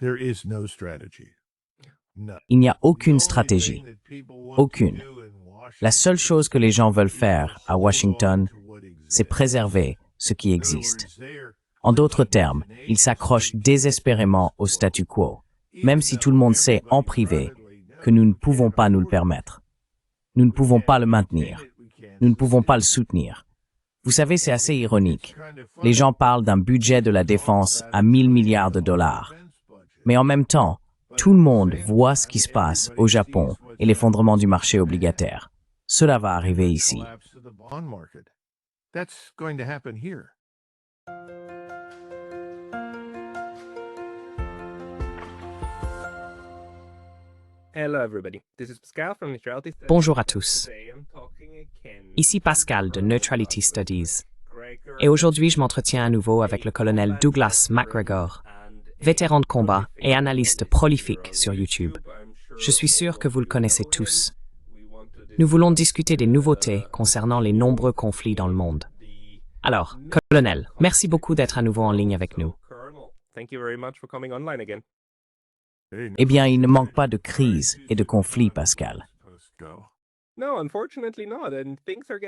Il n'y a aucune stratégie. Aucune. La seule chose que les gens veulent faire à Washington, c'est préserver ce qui existe. En d'autres termes, ils s'accrochent désespérément au statu quo, même si tout le monde sait en privé que nous ne pouvons pas nous le permettre. Nous ne pouvons pas le maintenir. Nous ne pouvons pas le soutenir. Vous savez, c'est assez ironique. Les gens parlent d'un budget de la défense à 1000 milliards de dollars. Mais en même temps, tout le monde voit ce qui se passe au Japon et l'effondrement du marché obligataire. Cela va arriver ici. Bonjour à tous. Ici Pascal de Neutrality Studies. Et aujourd'hui, je m'entretiens à nouveau avec le colonel Douglas McGregor, vétéran de combat et analyste prolifique sur YouTube. Je suis sûr que vous le connaissez tous. Nous voulons discuter des nouveautés concernant les nombreux conflits dans le monde. Alors, colonel, merci beaucoup d'être à nouveau en ligne avec nous. Eh bien, il ne manque pas de crises et de conflits, Pascal.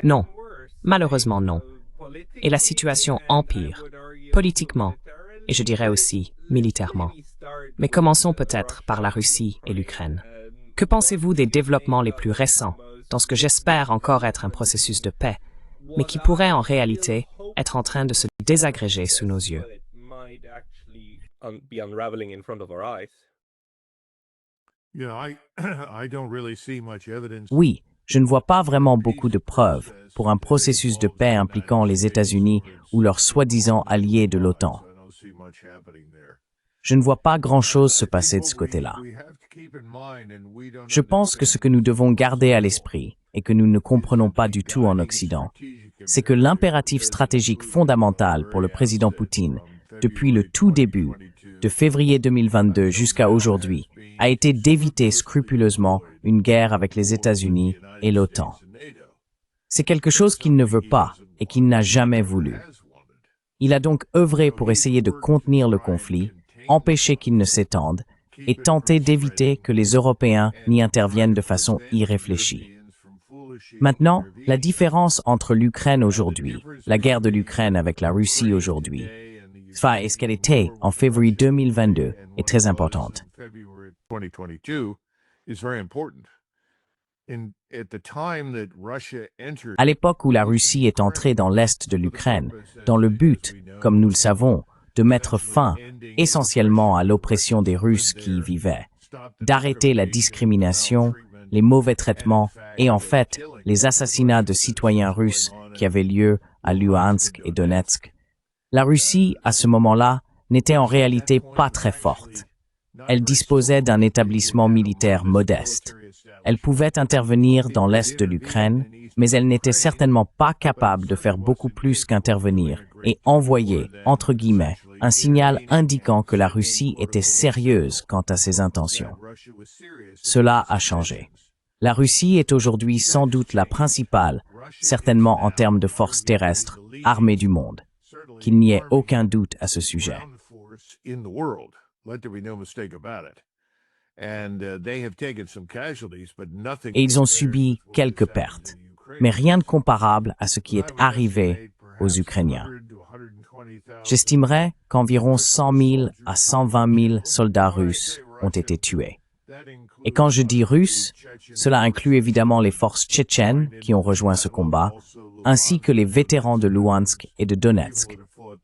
Non, malheureusement non. Et la situation empire, politiquement, et je dirais aussi militairement. Mais commençons peut-être par la Russie et l'Ukraine. Que pensez-vous des développements les plus récents dans ce que j'espère encore être un processus de paix, mais qui pourrait en réalité être en train de se désagréger sous nos yeux? Oui, je ne vois pas vraiment beaucoup de preuves pour un processus de paix impliquant les États-Unis ou leurs soi-disant alliés de l'OTAN. Je ne vois pas grand-chose se passer de ce côté-là. Je pense que ce que nous devons garder à l'esprit et que nous ne comprenons pas du tout en Occident, c'est que l'impératif stratégique fondamental pour le président Poutine, depuis le tout début, de février 2022 jusqu'à aujourd'hui, a été d'éviter scrupuleusement une guerre avec les États-Unis et l'OTAN. C'est quelque chose qu'il ne veut pas et qu'il n'a jamais voulu. Il a donc œuvré pour essayer de contenir le conflit, empêcher qu'il ne s'étende et tenter d'éviter que les Européens n'y interviennent de façon irréfléchie. Maintenant, la différence entre l'Ukraine aujourd'hui, la guerre de l'Ukraine avec la Russie aujourd'hui, et ce qu'elle était en février 2022 est très importante. À l'époque où la Russie est entrée dans l'est de l'Ukraine, dans le but, comme nous le savons, de mettre fin essentiellement à l'oppression des Russes qui y vivaient, d'arrêter la discrimination, les mauvais traitements et en fait les assassinats de citoyens russes qui avaient lieu à Luhansk et Donetsk. La Russie, à ce moment-là, n'était en réalité pas très forte. Elle disposait d'un établissement militaire modeste. Elle pouvait intervenir dans l'est de l'Ukraine, mais elle n'était certainement pas capable de faire beaucoup plus qu'intervenir et envoyer, entre guillemets, un signal indiquant que la Russie était sérieuse quant à ses intentions. Cela a changé. La Russie est aujourd'hui sans doute la principale, certainement en termes de force terrestre, armée du monde. Qu'il n'y ait aucun doute à ce sujet. Et ils ont subi quelques pertes, mais rien de comparable à ce qui est arrivé aux Ukrainiens. J'estimerais qu'environ 100 000 à 120 000 soldats russes ont été tués. Et quand je dis russes, cela inclut évidemment les forces tchétchènes qui ont rejoint ce combat, ainsi que les vétérans de Luhansk et de Donetsk,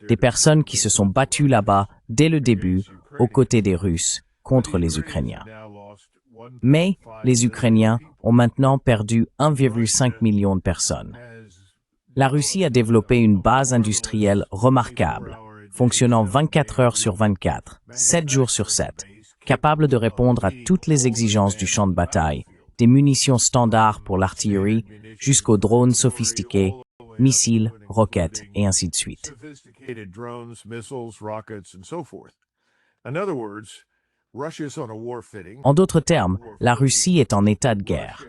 des personnes qui se sont battues là-bas dès le début aux côtés des Russes contre les Ukrainiens. Mais les Ukrainiens ont maintenant perdu 1,5 million de personnes. La Russie a développé une base industrielle remarquable, fonctionnant 24 heures sur 24, 7 jours sur 7, capable de répondre à toutes les exigences du champ de bataille, des munitions standards pour l'artillerie jusqu'aux drones sophistiqués, missiles, roquettes et ainsi de suite. En d'autres termes, la Russie est en état de guerre.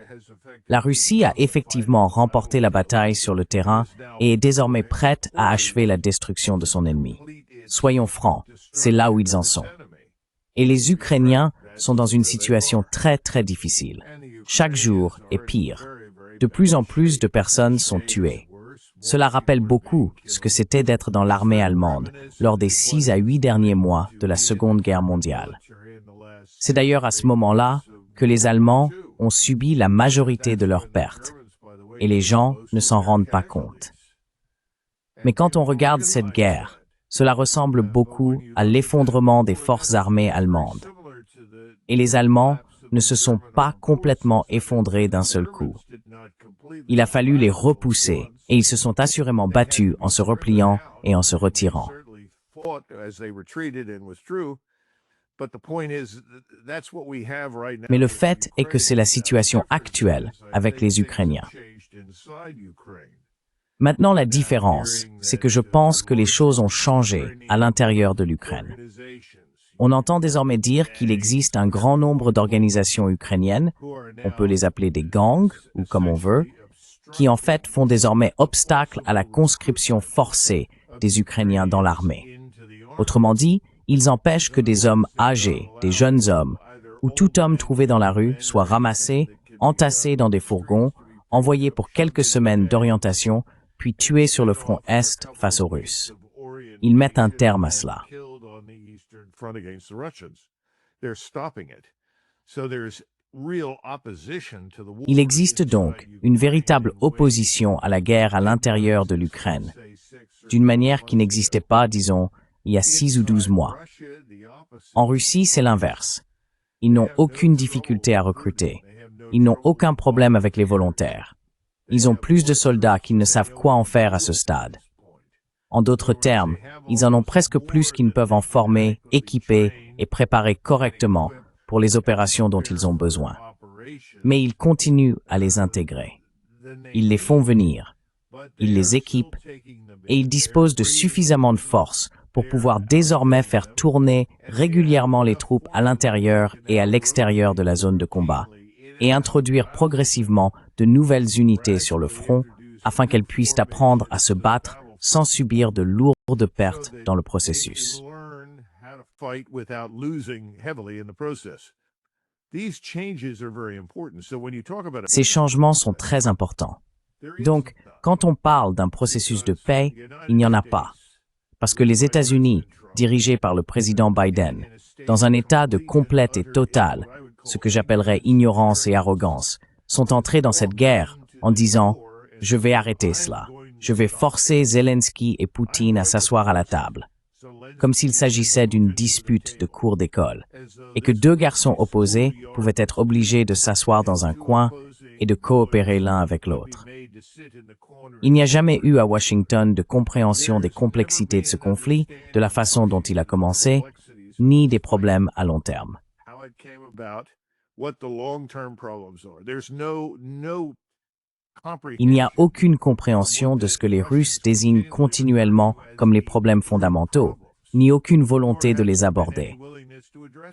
La Russie a effectivement remporté la bataille sur le terrain et est désormais prête à achever la destruction de son ennemi. Soyons francs, c'est là où ils en sont. Et les Ukrainiens sont dans une situation très très difficile. Chaque jour est pire. De plus en plus de personnes sont tuées. Cela rappelle beaucoup ce que c'était d'être dans l'armée allemande lors des 6 à 8 derniers mois de la Seconde Guerre mondiale. C'est d'ailleurs à ce moment-là que les Allemands ont subi la majorité de leurs pertes, et les gens ne s'en rendent pas compte. Mais quand on regarde cette guerre, cela ressemble beaucoup à l'effondrement des forces armées allemandes. Et les Allemands ne se sont pas complètement effondrés d'un seul coup. Il a fallu les repousser, et ils se sont assurément battus en se repliant et en se retirant. Mais le fait est que c'est la situation actuelle avec les Ukrainiens. Maintenant, la différence, c'est que je pense que les choses ont changé à l'intérieur de l'Ukraine. On entend désormais dire qu'il existe un grand nombre d'organisations ukrainiennes, on peut les appeler des gangs ou comme on veut, qui en fait font désormais obstacle à la conscription forcée des Ukrainiens dans l'armée. Autrement dit, ils empêchent que des hommes âgés, des jeunes hommes, ou tout homme trouvé dans la rue soit ramassé, entassé dans des fourgons, envoyé pour quelques semaines d'orientation, puis tué sur le front Est face aux Russes. Ils mettent un terme à cela. Il existe donc une véritable opposition à la guerre à l'intérieur de l'Ukraine, d'une manière qui n'existait pas, disons, il y a 6 ou 12 mois. En Russie, c'est l'inverse. Ils n'ont aucune difficulté à recruter. Ils n'ont aucun problème avec les volontaires. Ils ont plus de soldats qu'ils ne savent quoi en faire à ce stade. En d'autres termes, ils en ont presque plus qu'ils ne peuvent en former, équiper et préparer correctement pour les opérations dont ils ont besoin. Mais ils continuent à les intégrer. Ils les font venir, ils les équipent et ils disposent de suffisamment de force pour pouvoir désormais faire tourner régulièrement les troupes à l'intérieur et à l'extérieur de la zone de combat et introduire progressivement de nouvelles unités sur le front afin qu'elles puissent apprendre à se battre sans subir de lourdes pertes dans le processus. Ces changements sont très importants. Donc, quand on parle d'un processus de paix, il n'y en a pas. Parce que les États-Unis, dirigés par le président Biden, dans un état de complète et totale, ce que j'appellerais ignorance et arrogance, sont entrés dans cette guerre en disant « Je vais arrêter cela. Je vais forcer Zelensky et Poutine à s'asseoir à la table. » Comme s'il s'agissait d'une dispute de cour d'école, et que deux garçons opposés pouvaient être obligés de s'asseoir dans un coin et de coopérer l'un avec l'autre. Il n'y a jamais eu à Washington de compréhension des complexités de ce conflit, de la façon dont il a commencé, ni des problèmes à long terme. Il n'y a aucune compréhension de ce que les Russes désignent continuellement comme les problèmes fondamentaux, ni aucune volonté de les aborder.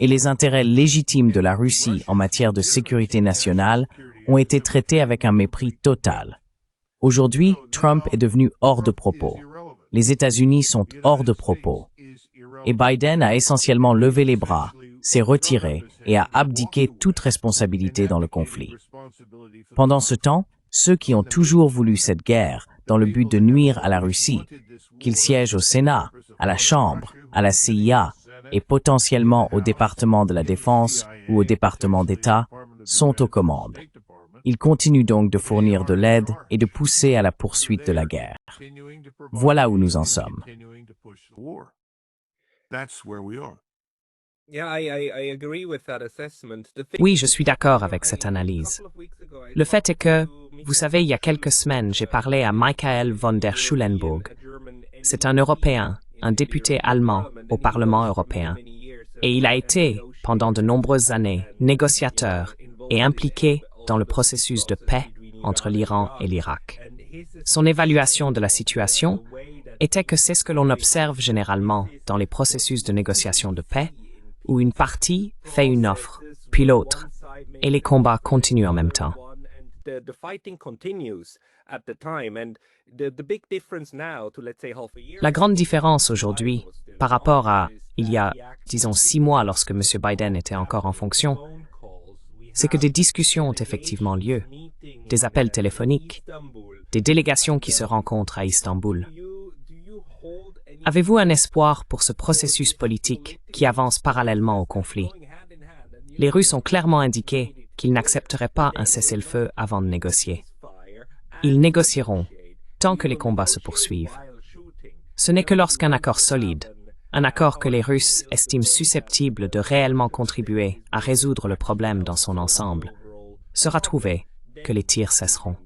Et les intérêts légitimes de la Russie en matière de sécurité nationale ont été traités avec un mépris total. Aujourd'hui, Trump est devenu hors de propos. Les États-Unis sont hors de propos. Et Biden a essentiellement levé les bras, s'est retiré et a abdiqué toute responsabilité dans le conflit. Pendant ce temps, ceux qui ont toujours voulu cette guerre dans le but de nuire à la Russie, qu'ils siègent au Sénat, à la Chambre, à la CIA et potentiellement au département de la Défense ou au département d'État, sont aux commandes. Ils continuent donc de fournir de l'aide et de pousser à la poursuite de la guerre. Voilà où nous en sommes. Oui, je suis d'accord avec cette analyse. Le fait est que, vous savez, il y a quelques semaines, j'ai parlé à Michael von der Schulenburg. C'est un Européen, un député allemand au Parlement européen. Et il a été, pendant de nombreuses années, négociateur et impliqué dans le processus de paix entre l'Iran et l'Irak. Son évaluation de la situation était que c'est ce que l'on observe généralement dans les processus de négociation de paix, où une partie fait une offre, puis l'autre, et les combats continuent en même temps. La grande différence aujourd'hui, par rapport à il y a, disons, 6 mois lorsque M. Biden était encore en fonction, c'est que des discussions ont effectivement lieu, des appels téléphoniques, des délégations qui se rencontrent à Istanbul. Avez-vous un espoir pour ce processus politique qui avance parallèlement au conflit? Les Russes ont clairement indiqué qu'ils n'accepteraient pas un cessez-le-feu avant de négocier. Ils négocieront tant que les combats se poursuivent. Ce n'est que lorsqu'un accord solide, un accord que les Russes estiment susceptible de réellement contribuer à résoudre le problème dans son ensemble, sera trouvé que les tirs cesseront.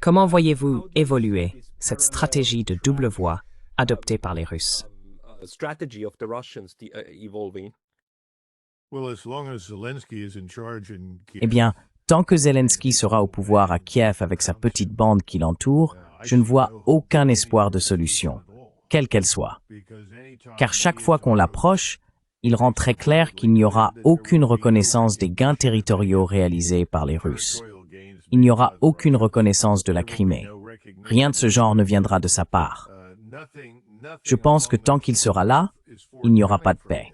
Comment voyez-vous évoluer cette stratégie de double voie adoptée par les Russes? Eh bien, tant que Zelensky sera au pouvoir à Kiev avec sa petite bande qui l'entoure, je ne vois aucun espoir de solution, quelle qu'elle soit. Car chaque fois qu'on l'approche, il rend très clair qu'il n'y aura aucune reconnaissance des gains territoriaux réalisés par les Russes. Il n'y aura aucune reconnaissance de la Crimée. Rien de ce genre ne viendra de sa part. Je pense que tant qu'il sera là, il n'y aura pas de paix.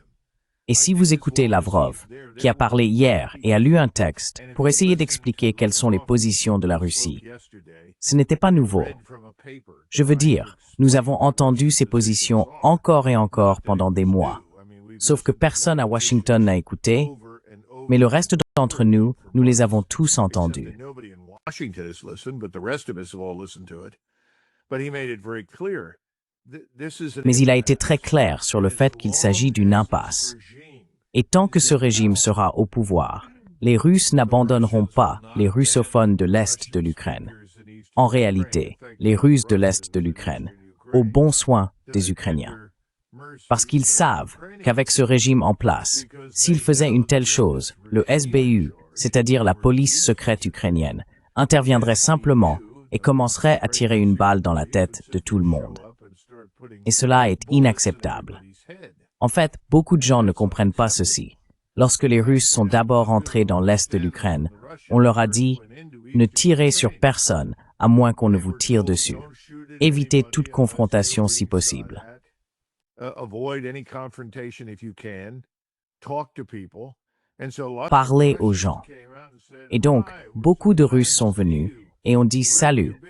Et si vous écoutez Lavrov, qui a parlé hier et a lu un texte pour essayer d'expliquer quelles sont les positions de la Russie, ce n'était pas nouveau. Je veux dire, nous avons entendu ces positions encore et encore pendant des mois. Sauf que personne à Washington n'a écouté, mais le reste d'entre nous, nous les avons tous entendus. Mais il a été très clair sur le fait qu'il s'agit d'une impasse. Et tant que ce régime sera au pouvoir, les Russes n'abandonneront pas les russophones de l'Est de l'Ukraine. En réalité, les Russes de l'Est de l'Ukraine, aux bons soins des Ukrainiens. Parce qu'ils savent qu'avec ce régime en place, s'ils faisaient une telle chose, le SBU, c'est-à-dire la police secrète ukrainienne, interviendrait simplement et commencerait à tirer une balle dans la tête de tout le monde. Et cela est inacceptable. En fait, beaucoup de gens ne comprennent pas ceci. Lorsque les Russes sont d'abord entrés dans l'Est de l'Ukraine, on leur a dit « Ne tirez sur personne, à moins qu'on ne vous tire dessus. Évitez toute confrontation si possible. » Parlez aux gens. Et donc, beaucoup de Russes sont venus et ont dit « Salut,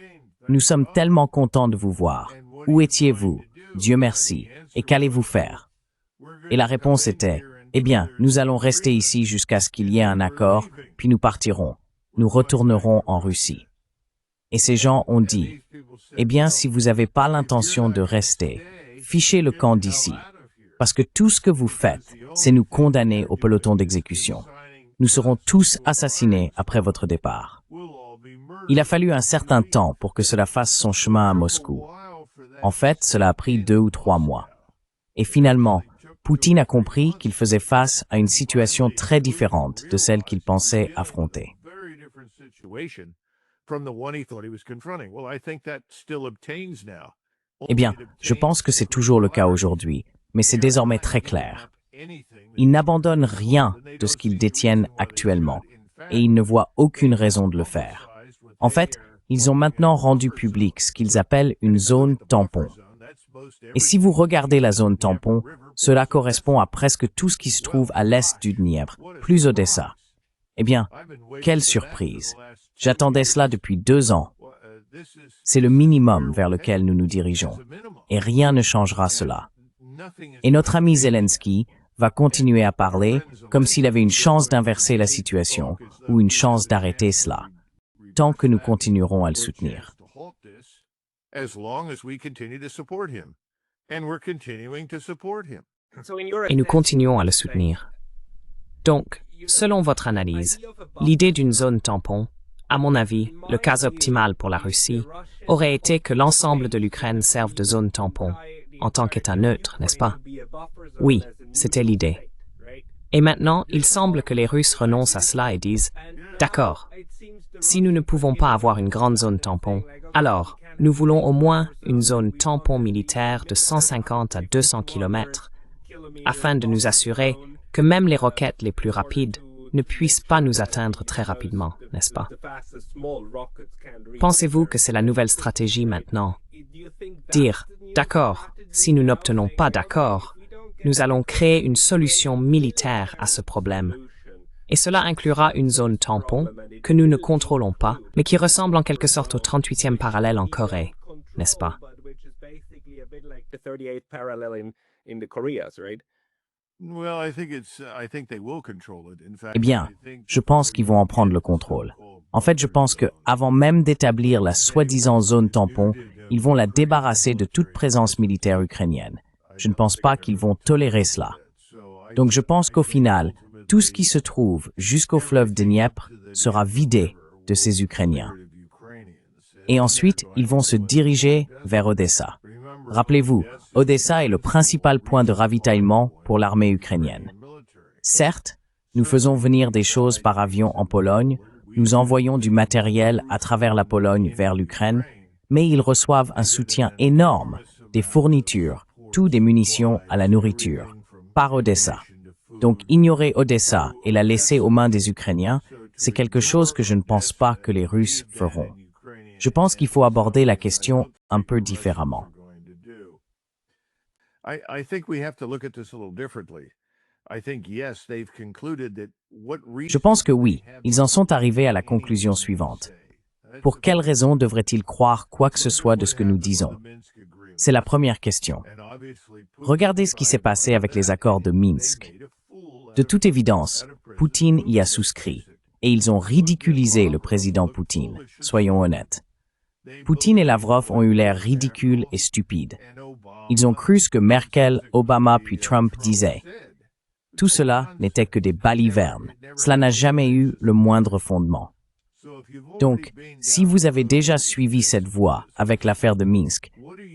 nous sommes tellement contents de vous voir. Où étiez-vous? Dieu merci. Et qu'allez-vous faire? » Et la réponse était « Eh bien, nous allons rester ici jusqu'à ce qu'il y ait un accord, puis nous partirons. Nous retournerons en Russie. » Et ces gens ont dit « Eh bien, si vous n'avez pas l'intention de rester, fichez le camp d'ici. Parce que tout ce que vous faites, c'est nous condamner au peloton d'exécution. Nous serons tous assassinés après votre départ. » Il a fallu un certain temps pour que cela fasse son chemin à Moscou. En fait, cela a pris 2 ou 3 mois. Et finalement, Poutine a compris qu'il faisait face à une situation très différente de celle qu'il pensait affronter. Eh bien, je pense que c'est toujours le cas aujourd'hui, mais c'est désormais très clair. Ils n'abandonnent rien de ce qu'ils détiennent actuellement, et ils ne voient aucune raison de le faire. En fait, ils ont maintenant rendu public ce qu'ils appellent une zone tampon. Et si vous regardez la zone tampon, cela correspond à presque tout ce qui se trouve à l'est du Dniepr, plus Odessa. Eh bien, quelle surprise! J'attendais cela depuis 2 ans. C'est le minimum vers lequel nous nous dirigeons, et rien ne changera cela. Et notre ami Zelensky va continuer à parler comme s'il avait une chance d'inverser la situation ou une chance d'arrêter cela, tant que nous continuerons à le soutenir. Et nous continuons à le soutenir. Donc, selon votre analyse, l'idée d'une zone tampon, à mon avis, le cas optimal pour la Russie, aurait été que l'ensemble de l'Ukraine serve de zone tampon, en tant qu'État neutre, n'est-ce pas? Oui, c'était l'idée. Et maintenant, il semble que les Russes renoncent à cela et disent « D'accord, si nous ne pouvons pas avoir une grande zone tampon, alors nous voulons au moins une zone tampon militaire de 150 à 200 km, afin de nous assurer que même les roquettes les plus rapides ne puisse pas nous atteindre très rapidement, n'est-ce pas? Pensez-vous que c'est la nouvelle stratégie maintenant? Dire, d'accord, si nous n'obtenons pas d'accord, nous allons créer une solution militaire à ce problème. Et cela inclura une zone tampon que nous ne contrôlons pas, mais qui ressemble en quelque sorte au 38e parallèle en Corée, n'est-ce pas? Eh bien, je pense qu'ils vont en prendre le contrôle. En fait, je pense que, avant même d'établir la soi-disant zone tampon, ils vont la débarrasser de toute présence militaire ukrainienne. Je ne pense pas qu'ils vont tolérer cela. Donc je pense qu'au final, tout ce qui se trouve jusqu'au fleuve Dniepr sera vidé de ces Ukrainiens. Et ensuite, ils vont se diriger vers Odessa. Rappelez-vous, Odessa est le principal point de ravitaillement pour l'armée ukrainienne. Certes, nous faisons venir des choses par avion en Pologne, nous envoyons du matériel à travers la Pologne vers l'Ukraine, mais ils reçoivent un soutien énorme, des fournitures, tout des munitions à la nourriture, par Odessa. Donc ignorer Odessa et la laisser aux mains des Ukrainiens, c'est quelque chose que je ne pense pas que les Russes feront. Je pense qu'il faut aborder la question un peu différemment. Je pense que oui, ils en sont arrivés à la conclusion suivante. Pour quelle raison devraient-ils croire quoi que ce soit de ce que nous disons? C'est la première question. Regardez ce qui s'est passé avec les accords de Minsk. De toute évidence, Poutine y a souscrit, et ils ont ridiculisé le président Poutine, soyons honnêtes. Poutine et Lavrov ont eu l'air ridicules et stupides. Ils ont cru ce que Merkel, Obama puis Trump disaient. Tout cela n'était que des balivernes. Cela n'a jamais eu le moindre fondement. Donc, si vous avez déjà suivi cette voie avec l'affaire de Minsk,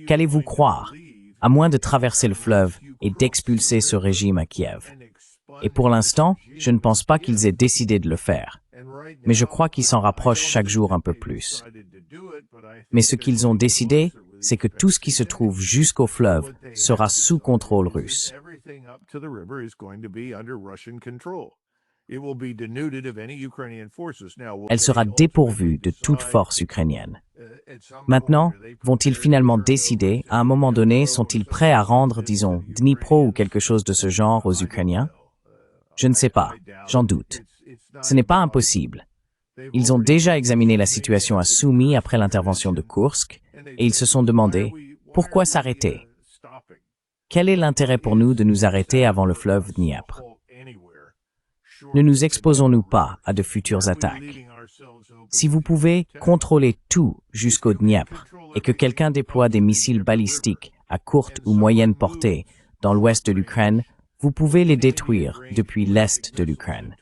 qu'allez-vous croire, à moins de traverser le fleuve et d'expulser ce régime à Kiev? Et pour l'instant, je ne pense pas qu'ils aient décidé de le faire. Mais je crois qu'ils s'en rapprochent chaque jour un peu plus. Mais ce qu'ils ont décidé, c'est que tout ce qui se trouve jusqu'au fleuve sera sous contrôle russe. Elle sera dépourvue de toute force ukrainienne. Maintenant, vont-ils finalement décider, à un moment donné, sont-ils prêts à rendre, disons, Dnipro ou quelque chose de ce genre aux Ukrainiens? Je ne sais pas, j'en doute. Ce n'est pas impossible. Ils ont déjà examiné la situation à Soumy après l'intervention de Koursk, et ils se sont demandé, pourquoi s'arrêter? Quel est l'intérêt pour nous de nous arrêter avant le fleuve Dniepr? Ne nous exposons-nous pas à de futures attaques? Si vous pouvez contrôler tout jusqu'au Dniepr et que quelqu'un déploie des missiles balistiques à courte ou moyenne portée dans l'ouest de l'Ukraine, vous pouvez les détruire depuis l'est de l'Ukraine.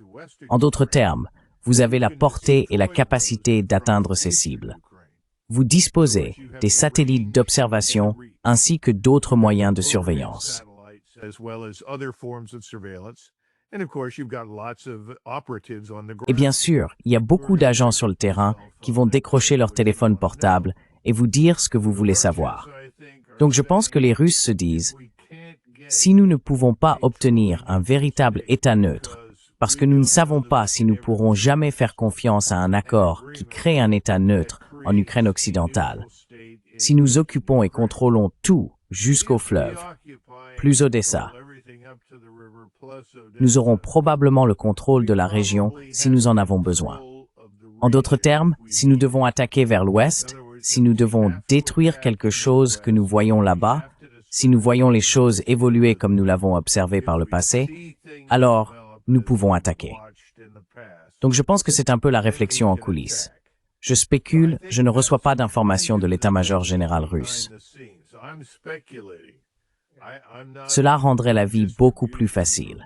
En d'autres termes, vous avez la portée et la capacité d'atteindre ces cibles. Vous disposez des satellites d'observation ainsi que d'autres moyens de surveillance. Et bien sûr, il y a beaucoup d'agents sur le terrain qui vont décrocher leur téléphone portable et vous dire ce que vous voulez savoir. Donc je pense que les Russes se disent, si nous ne pouvons pas obtenir un véritable État neutre, parce que nous ne savons pas si nous pourrons jamais faire confiance à un accord qui crée un État neutre en Ukraine occidentale, si nous occupons et contrôlons tout jusqu'au fleuve, plus Odessa, nous aurons probablement le contrôle de la région si nous en avons besoin. En d'autres termes, si nous devons attaquer vers l'ouest, si nous devons détruire quelque chose que nous voyons là-bas, si nous voyons les choses évoluer comme nous l'avons observé par le passé, alors nous pouvons attaquer. Donc je pense que c'est un peu la réflexion en coulisses. Je spécule, je ne reçois pas d'informations de l'état-major général russe. Cela rendrait la vie beaucoup plus facile.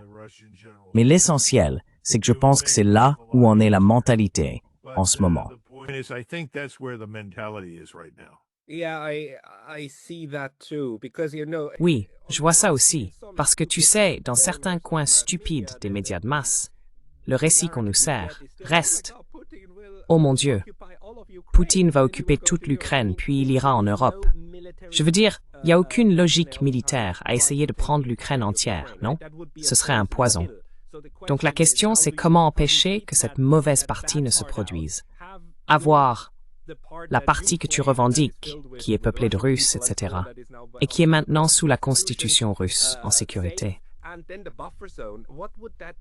Mais l'essentiel, c'est que je pense que c'est là où en est la mentalité en ce moment. Oui, je vois ça aussi, parce que tu sais, dans certains coins stupides des médias de masse, le récit qu'on nous sert reste « Oh mon Dieu, Poutine va occuper toute l'Ukraine, puis il ira en Europe. » Je veux dire, il n'y a aucune logique militaire à essayer de prendre l'Ukraine entière, non? Ce serait un poison. Donc la question, c'est comment empêcher que cette mauvaise partie ne se produise. Avoir la partie que tu revendiques, qui est peuplée de Russes, etc., et qui est maintenant sous la constitution russe en sécurité.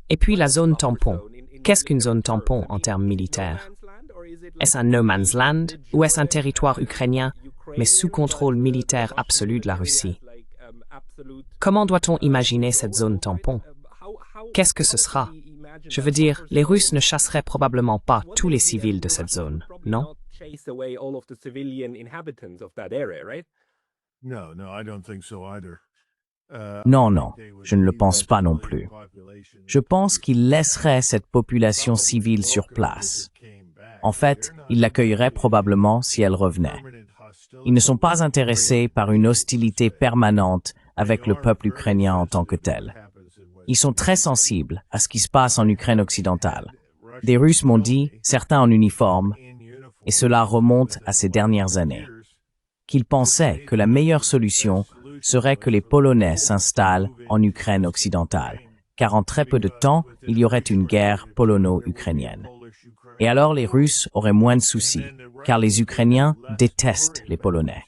Et puis la zone tampon. Qu'est-ce qu'une zone tampon en termes militaires? Est-ce un no man's land ou est-ce un territoire ukrainien, mais sous contrôle militaire absolu de la Russie? Comment doit-on imaginer cette zone tampon? Qu'est-ce que ce sera? Je veux dire, les Russes ne chasseraient probablement pas tous les civils de cette zone, non? Non, non, je ne le pense pas non plus. Je pense qu'ils laisseraient cette population civile sur place. En fait, ils l'accueilleraient probablement si elle revenait. Ils ne sont pas intéressés par une hostilité permanente avec le peuple ukrainien en tant que tel. Ils sont très sensibles à ce qui se passe en Ukraine occidentale. Des Russes m'ont dit, certains en uniforme, et cela remonte à ces dernières années, qu'ils pensaient que la meilleure solution serait que les Polonais s'installent en Ukraine occidentale, car en très peu de temps, il y aurait une guerre polono-ukrainienne. Et alors les Russes auraient moins de soucis, car les Ukrainiens détestent les Polonais.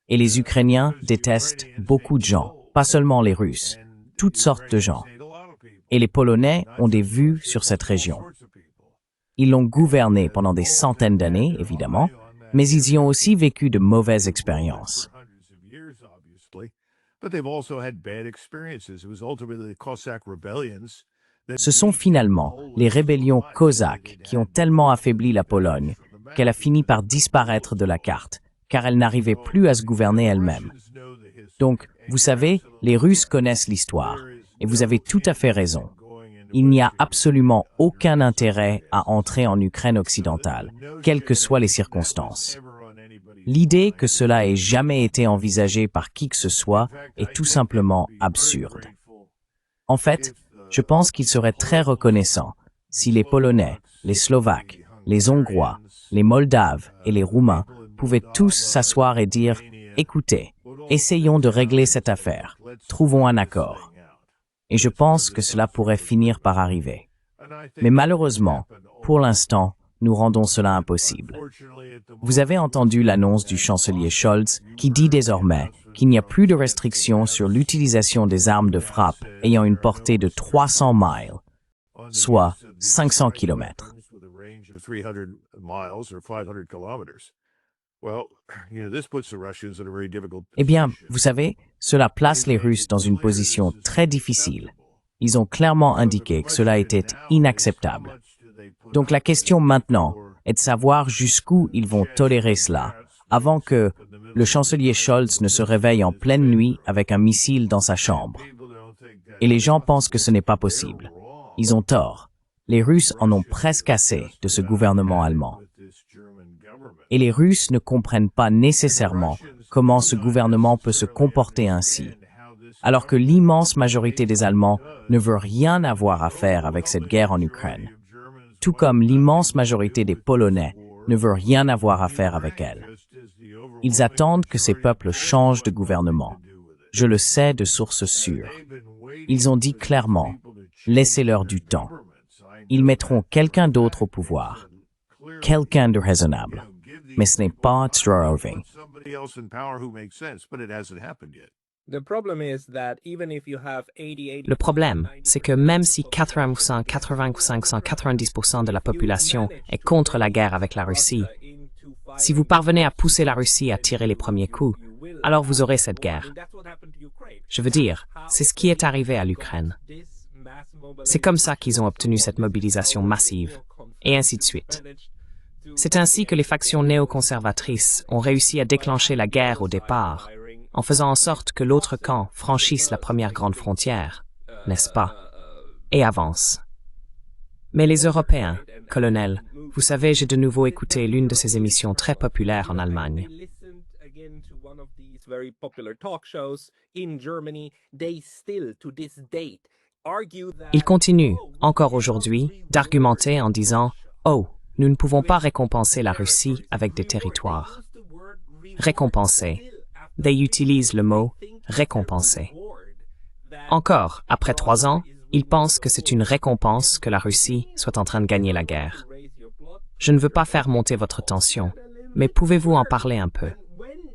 Et les Ukrainiens détestent beaucoup de gens, pas seulement les Russes, toutes sortes de gens. Et les Polonais ont des vues sur cette région. Ils l'ont gouvernée pendant des centaines d'années, évidemment, mais ils y ont aussi vécu de mauvaises expériences. Ce sont finalement les rébellions cosaques qui ont tellement affaibli la Pologne qu'elle a fini par disparaître de la carte, car elle n'arrivait plus à se gouverner elle-même. Donc, vous savez, les Russes connaissent l'histoire, et vous avez tout à fait raison. Il n'y a absolument aucun intérêt à entrer en Ukraine occidentale, quelles que soient les circonstances. L'idée que cela ait jamais été envisagé par qui que ce soit est tout simplement absurde. En fait, je pense qu'il serait très reconnaissant si les Polonais, les Slovaques, les Hongrois, les Moldaves et les Roumains pouvaient tous s'asseoir et dire « Écoutez, essayons de régler cette affaire, trouvons un accord ». Et je pense que cela pourrait finir par arriver. Mais malheureusement, pour l'instant, nous rendons cela impossible. Vous avez entendu l'annonce du chancelier Scholz qui dit désormais qu'il n'y a plus de restrictions sur l'utilisation des armes de frappe ayant une portée de 300 miles, soit 500 kilomètres. Eh bien, vous savez, cela place les Russes dans une position très difficile. Ils ont clairement indiqué que cela était inacceptable. Donc la question maintenant est de savoir jusqu'où ils vont tolérer cela, avant que le chancelier Scholz ne se réveille en pleine nuit avec un missile dans sa chambre. Et les gens pensent que ce n'est pas possible. Ils ont tort. Les Russes en ont presque assez de ce gouvernement allemand. Et les Russes ne comprennent pas nécessairement comment ce gouvernement peut se comporter ainsi, alors que l'immense majorité des Allemands ne veut rien avoir à faire avec cette guerre en Ukraine, tout comme l'immense majorité des Polonais ne veut rien avoir à faire avec elle. Ils attendent que ces peuples changent de gouvernement. Je le sais de sources sûres. Ils ont dit clairement, laissez-leur du temps. Ils mettront quelqu'un d'autre au pouvoir, quelqu'un de raisonnable. Mais ce n'est pas Strouroving. Le problème, c'est que même si 80%, 85%, 90% de la population est contre la guerre avec la Russie, si vous parvenez à pousser la Russie à tirer les premiers coups, alors vous aurez cette guerre. Je veux dire, c'est ce qui est arrivé à l'Ukraine. C'est comme ça qu'ils ont obtenu cette mobilisation massive, et ainsi de suite. C'est ainsi que les factions néoconservatrices ont réussi à déclencher la guerre au départ, en faisant en sorte que l'autre camp franchisse la première grande frontière, n'est-ce pas, et avance. Mais les Européens, colonel, vous savez, j'ai de nouveau écouté l'une de ces émissions très populaires en Allemagne. Ils continuent, encore aujourd'hui, d'argumenter en disant « Oh, nous ne pouvons pas récompenser la Russie avec des territoires. » Récompenser. They utilisent le mot « récompenser ». Encore, après 3 ans, Ils pensent que c'est une récompense que la Russie soit en train de gagner la guerre. Je ne veux pas faire monter votre tension, mais pouvez-vous en parler un peu?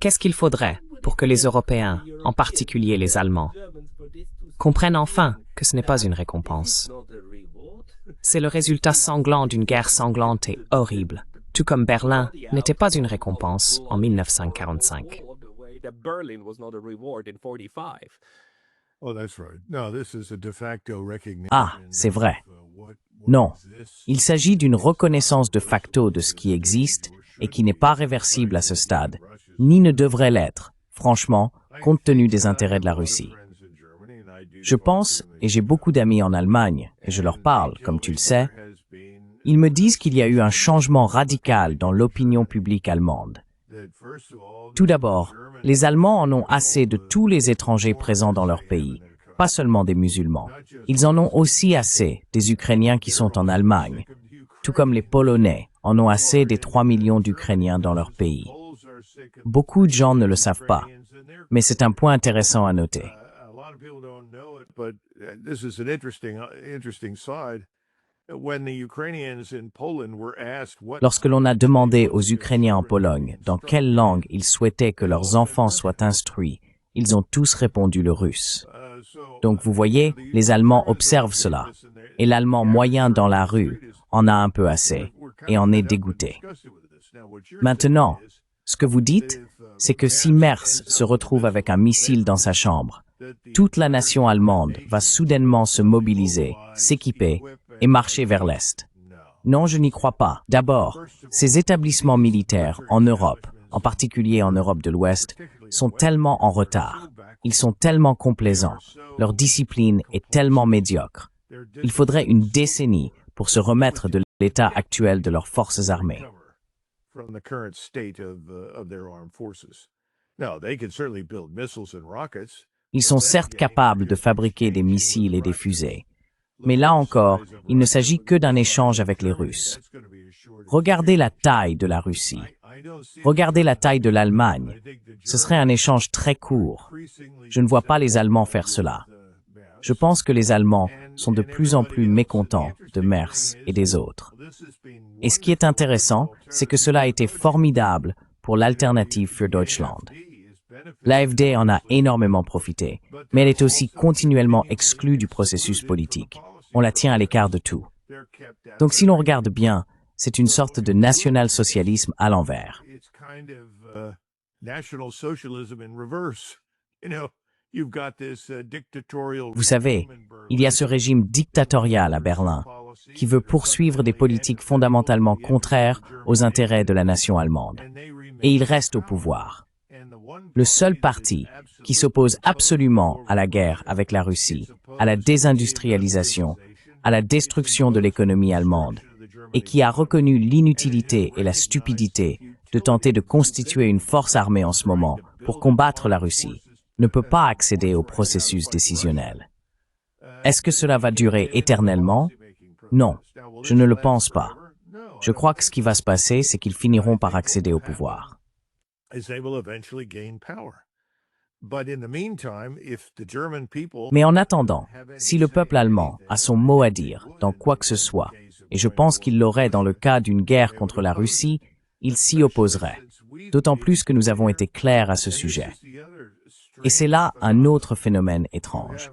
Qu'est-ce qu'il faudrait pour que les Européens, en particulier les Allemands, comprennent enfin que ce n'est pas une récompense? C'est le résultat sanglant d'une guerre sanglante et horrible, tout comme Berlin n'était pas une récompense en 1945. Ah, c'est vrai. Non, il s'agit d'une reconnaissance de facto de ce qui existe et qui n'est pas réversible à ce stade, ni ne devrait l'être, franchement, compte tenu des intérêts de la Russie. Je pense, et j'ai beaucoup d'amis en Allemagne, et je leur parle, comme tu le sais, ils me disent qu'il y a eu un changement radical dans l'opinion publique allemande. Tout d'abord, les Allemands en ont assez de tous les étrangers présents dans leur pays, pas seulement des musulmans. Ils en ont aussi assez des Ukrainiens qui sont en Allemagne, tout comme les Polonais en ont assez des 3 millions d'Ukrainiens dans leur pays. Beaucoup de gens ne le savent pas, mais c'est un point intéressant à noter. Lorsque l'on a demandé aux Ukrainiens en Pologne dans quelle langue ils souhaitaient que leurs enfants soient instruits, ils ont tous répondu le russe. Donc vous voyez, les Allemands observent cela, et l'Allemand moyen dans la rue en a un peu assez, et en est dégoûté. Maintenant, ce que vous dites, c'est que si Merz se retrouve avec un missile dans sa chambre, toute la nation allemande va soudainement se mobiliser, s'équiper et marcher vers l'Est. Non, je n'y crois pas. D'abord, ces établissements militaires en Europe, en particulier en Europe de l'Ouest, sont tellement en retard. Ils sont tellement complaisants. Leur discipline est tellement médiocre. Il faudrait une décennie pour se remettre de l'état actuel de leurs forces armées. Ils sont certes capables de fabriquer des missiles et des fusées. Mais là encore, il ne s'agit que d'un échange avec les Russes. Regardez la taille de la Russie. Regardez la taille de l'Allemagne. Ce serait un échange très court. Je ne vois pas les Allemands faire cela. Je pense que les Allemands sont de plus en plus mécontents de Merz et des autres. Et ce qui est intéressant, c'est que cela a été formidable pour l'Alternative für Deutschland. L'AfD en a énormément profité, mais elle est aussi continuellement exclue du processus politique. On la tient à l'écart de tout. Donc si l'on regarde bien, c'est une sorte de national-socialisme à l'envers. Vous savez, il y a ce régime dictatorial à Berlin qui veut poursuivre des politiques fondamentalement contraires aux intérêts de la nation allemande. Et il reste au pouvoir. Le seul parti qui s'oppose absolument à la guerre avec la Russie, à la désindustrialisation, à la destruction de l'économie allemande, et qui a reconnu l'inutilité et la stupidité de tenter de constituer une force armée en ce moment pour combattre la Russie, ne peut pas accéder au processus décisionnel. Est-ce que cela va durer éternellement? Non, je ne le pense pas. Je crois que ce qui va se passer, c'est qu'ils finiront par accéder au pouvoir. Mais en attendant, si le peuple allemand a son mot à dire dans quoi que ce soit, et je pense qu'il l'aurait dans le cas d'une guerre contre la Russie, il s'y opposerait, d'autant plus que nous avons été clairs à ce sujet. Et c'est là un autre phénomène étrange.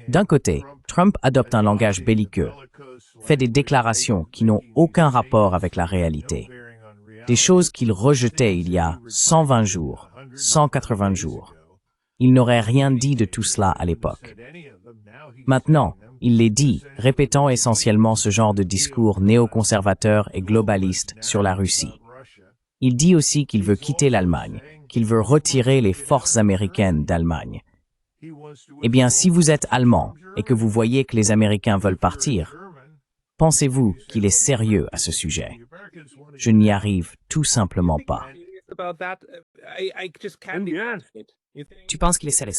D'un côté, Trump adopte un langage belliqueux, fait des déclarations qui n'ont aucun rapport avec la réalité, des choses qu'il rejetait il y a 120 jours, 180 jours. Il n'aurait rien dit de tout cela à l'époque. Maintenant, il les dit, répétant essentiellement ce genre de discours néoconservateur et globaliste sur la Russie. Il dit aussi qu'il veut quitter l'Allemagne, qu'il veut retirer les forces américaines d'Allemagne. Eh bien, si vous êtes allemand et que vous voyez que les Américains veulent partir, pensez-vous qu'il est sérieux à ce sujet? Je n'y arrive tout simplement pas. Tu penses qu'il est sérieux?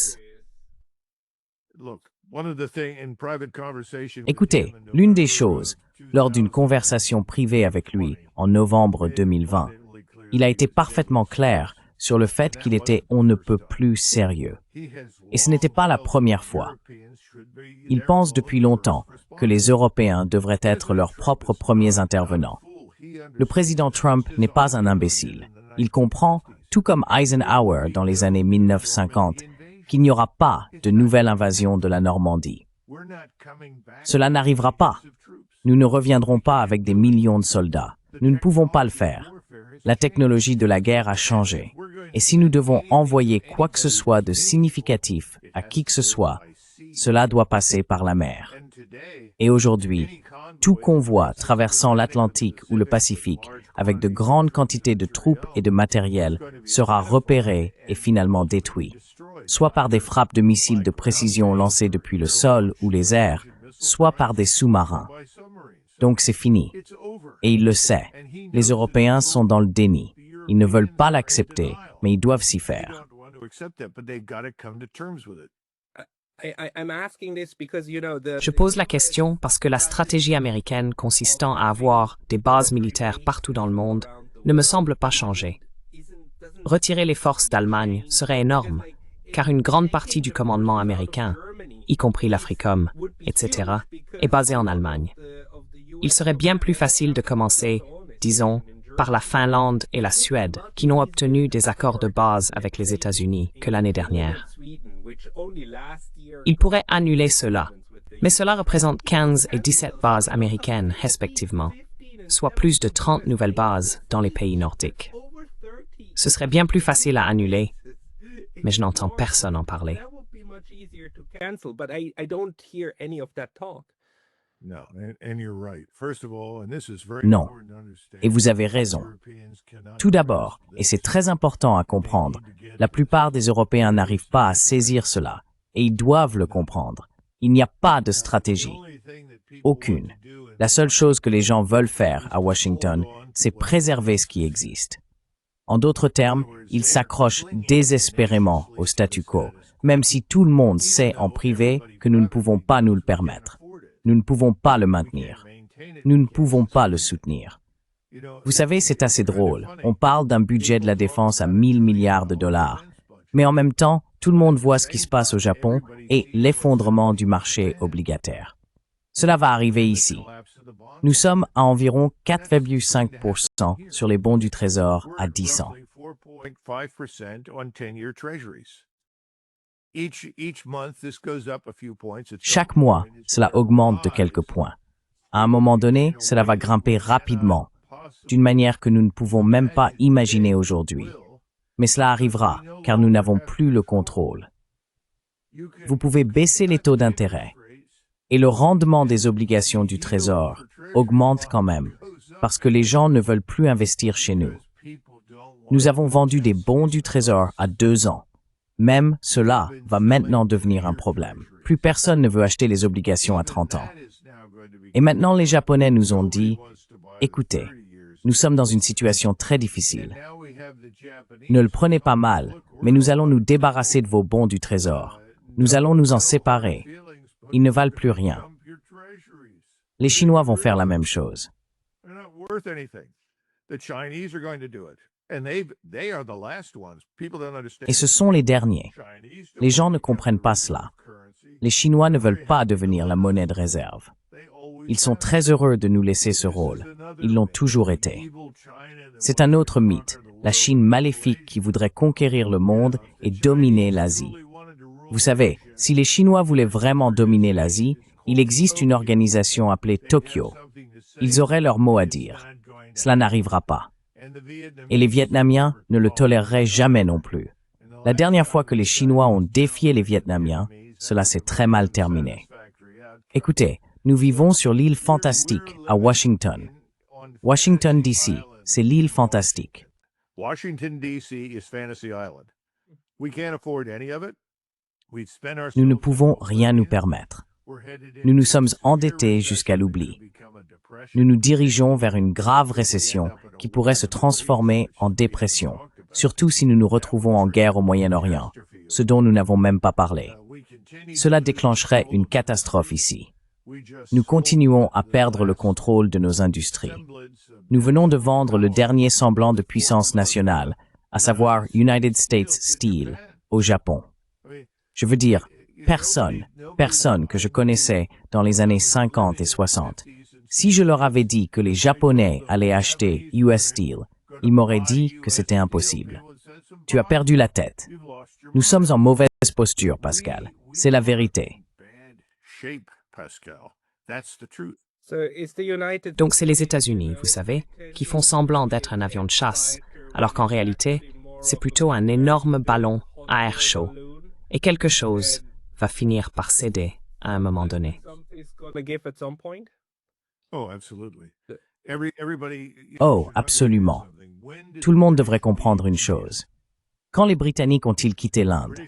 Écoutez, l'une des choses, lors d'une conversation privée avec lui en novembre 2020, il a été parfaitement clair sur le fait qu'il était on ne peut plus sérieux. Et ce n'était pas la première fois. Il pense depuis longtemps que les Européens devraient être leurs propres premiers intervenants. Le président Trump n'est pas un imbécile. Il comprend, tout comme Eisenhower dans les années 1950, qu'il n'y aura pas de nouvelle invasion de la Normandie. Cela n'arrivera pas. Nous ne reviendrons pas avec des millions de soldats. Nous ne pouvons pas le faire. La technologie de la guerre a changé. Et si nous devons envoyer quoi que ce soit de significatif à qui que ce soit, cela doit passer par la mer. Et aujourd'hui, tout convoi traversant l'Atlantique ou le Pacifique avec de grandes quantités de troupes et de matériel sera repéré et finalement détruit, soit par des frappes de missiles de précision lancées depuis le sol ou les airs, soit par des sous-marins. Donc c'est fini. Et il le sait. Les Européens sont dans le déni. Ils ne veulent pas l'accepter, mais ils doivent s'y faire. Je pose la question parce que la stratégie américaine consistant à avoir des bases militaires partout dans le monde ne me semble pas changer. Retirer les forces d'Allemagne serait énorme, car une grande partie du commandement américain, y compris l'AFRICOM, etc., est basée en Allemagne. Il serait bien plus facile de commencer, disons, par la Finlande et la Suède, qui n'ont obtenu des accords de base avec les États-Unis que l'année dernière. Ils pourraient annuler cela, mais cela représente 15 et 17 bases américaines respectivement, soit plus de 30 nouvelles bases dans les pays nordiques. Ce serait bien plus facile à annuler, mais je n'entends personne en parler. Non, et vous avez raison. Tout d'abord, et c'est très important à comprendre, la plupart des Européens n'arrivent pas à saisir cela, et ils doivent le comprendre. Il n'y a pas de stratégie. Aucune. La seule chose que les gens veulent faire à Washington, c'est préserver ce qui existe. En d'autres termes, ils s'accrochent désespérément au statu quo, même si tout le monde sait en privé que nous ne pouvons pas nous le permettre. Nous ne pouvons pas le maintenir. Nous ne pouvons pas le soutenir. Vous savez, c'est assez drôle. On parle d'un budget de la défense à 1000 milliards de dollars. Mais en même temps, tout le monde voit ce qui se passe au Japon et l'effondrement du marché obligataire. Cela va arriver ici. Nous sommes à environ 4,5% sur les bons du Trésor à 10 ans. Chaque mois, cela augmente de quelques points. À un moment donné, cela va grimper rapidement, d'une manière que nous ne pouvons même pas imaginer aujourd'hui. Mais cela arrivera, car nous n'avons plus le contrôle. Vous pouvez baisser les taux d'intérêt, et le rendement des obligations du Trésor augmente quand même, parce que les gens ne veulent plus investir chez nous. Nous avons vendu des bons du Trésor à 2 ans. Même cela va maintenant devenir un problème. Plus personne ne veut acheter les obligations à 30 ans. Et maintenant, les Japonais nous ont dit, « Écoutez, nous sommes dans une situation très difficile. Ne le prenez pas mal, mais nous allons nous débarrasser de vos bons du Trésor. Nous allons nous en séparer. Ils ne valent plus rien. » Les Chinois vont faire la même chose. Et ce sont les derniers. Les gens ne comprennent pas cela. Les Chinois ne veulent pas devenir la monnaie de réserve. Ils sont très heureux de nous laisser ce rôle. Ils l'ont toujours été. C'est un autre mythe, la Chine maléfique qui voudrait conquérir le monde et dominer l'Asie. Vous savez, si les Chinois voulaient vraiment dominer l'Asie, il existe une organisation appelée Tokyo. Ils auraient leur mot à dire. Cela n'arrivera pas. Et les Vietnamiens ne le toléreraient jamais non plus. La dernière fois que les Chinois ont défié les Vietnamiens, cela s'est très mal terminé. Écoutez, nous vivons sur l'île fantastique à Washington. Washington, D.C., c'est l'île fantastique. Nous ne pouvons rien nous permettre. Nous nous sommes endettés jusqu'à l'oubli. Nous nous dirigeons vers une grave récession qui pourrait se transformer en dépression, surtout si nous nous retrouvons en guerre au Moyen-Orient, ce dont nous n'avons même pas parlé. Cela déclencherait une catastrophe ici. Nous continuons à perdre le contrôle de nos industries. Nous venons de vendre le dernier semblant de puissance nationale à savoir United States Steel, au Japon. Je veux dire, personne que je connaissais dans les années 50 et 60. Si je leur avais dit que les Japonais allaient acheter US Steel, ils m'auraient dit que c'était impossible. Tu as perdu la tête. Nous sommes en mauvaise posture, Pascal. C'est la vérité. Donc c'est les États-Unis, vous savez, qui font semblant d'être un avion de chasse, alors qu'en réalité, c'est plutôt un énorme ballon à air chaud. Et quelque chose va finir par céder à un moment donné. Oh, absolument. Tout le monde devrait comprendre une chose. Quand les Britanniques ont-ils quitté l'Inde?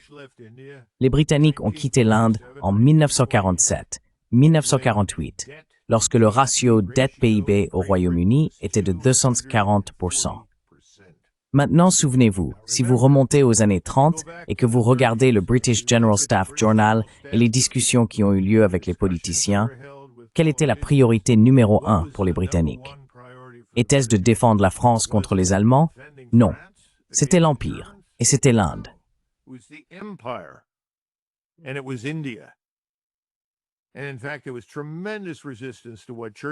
Les Britanniques ont quitté l'Inde en 1947, 1948, lorsque le ratio dette-PIB au Royaume-Uni était de 240%. Maintenant, souvenez-vous, si vous remontez aux années 30 et que vous regardez le British General Staff Journal et les discussions qui ont eu lieu avec les politiciens, quelle était la priorité numéro 1 pour les Britanniques? Était-ce de défendre la France contre les Allemands? Non. C'était l'Empire, et c'était l'Inde.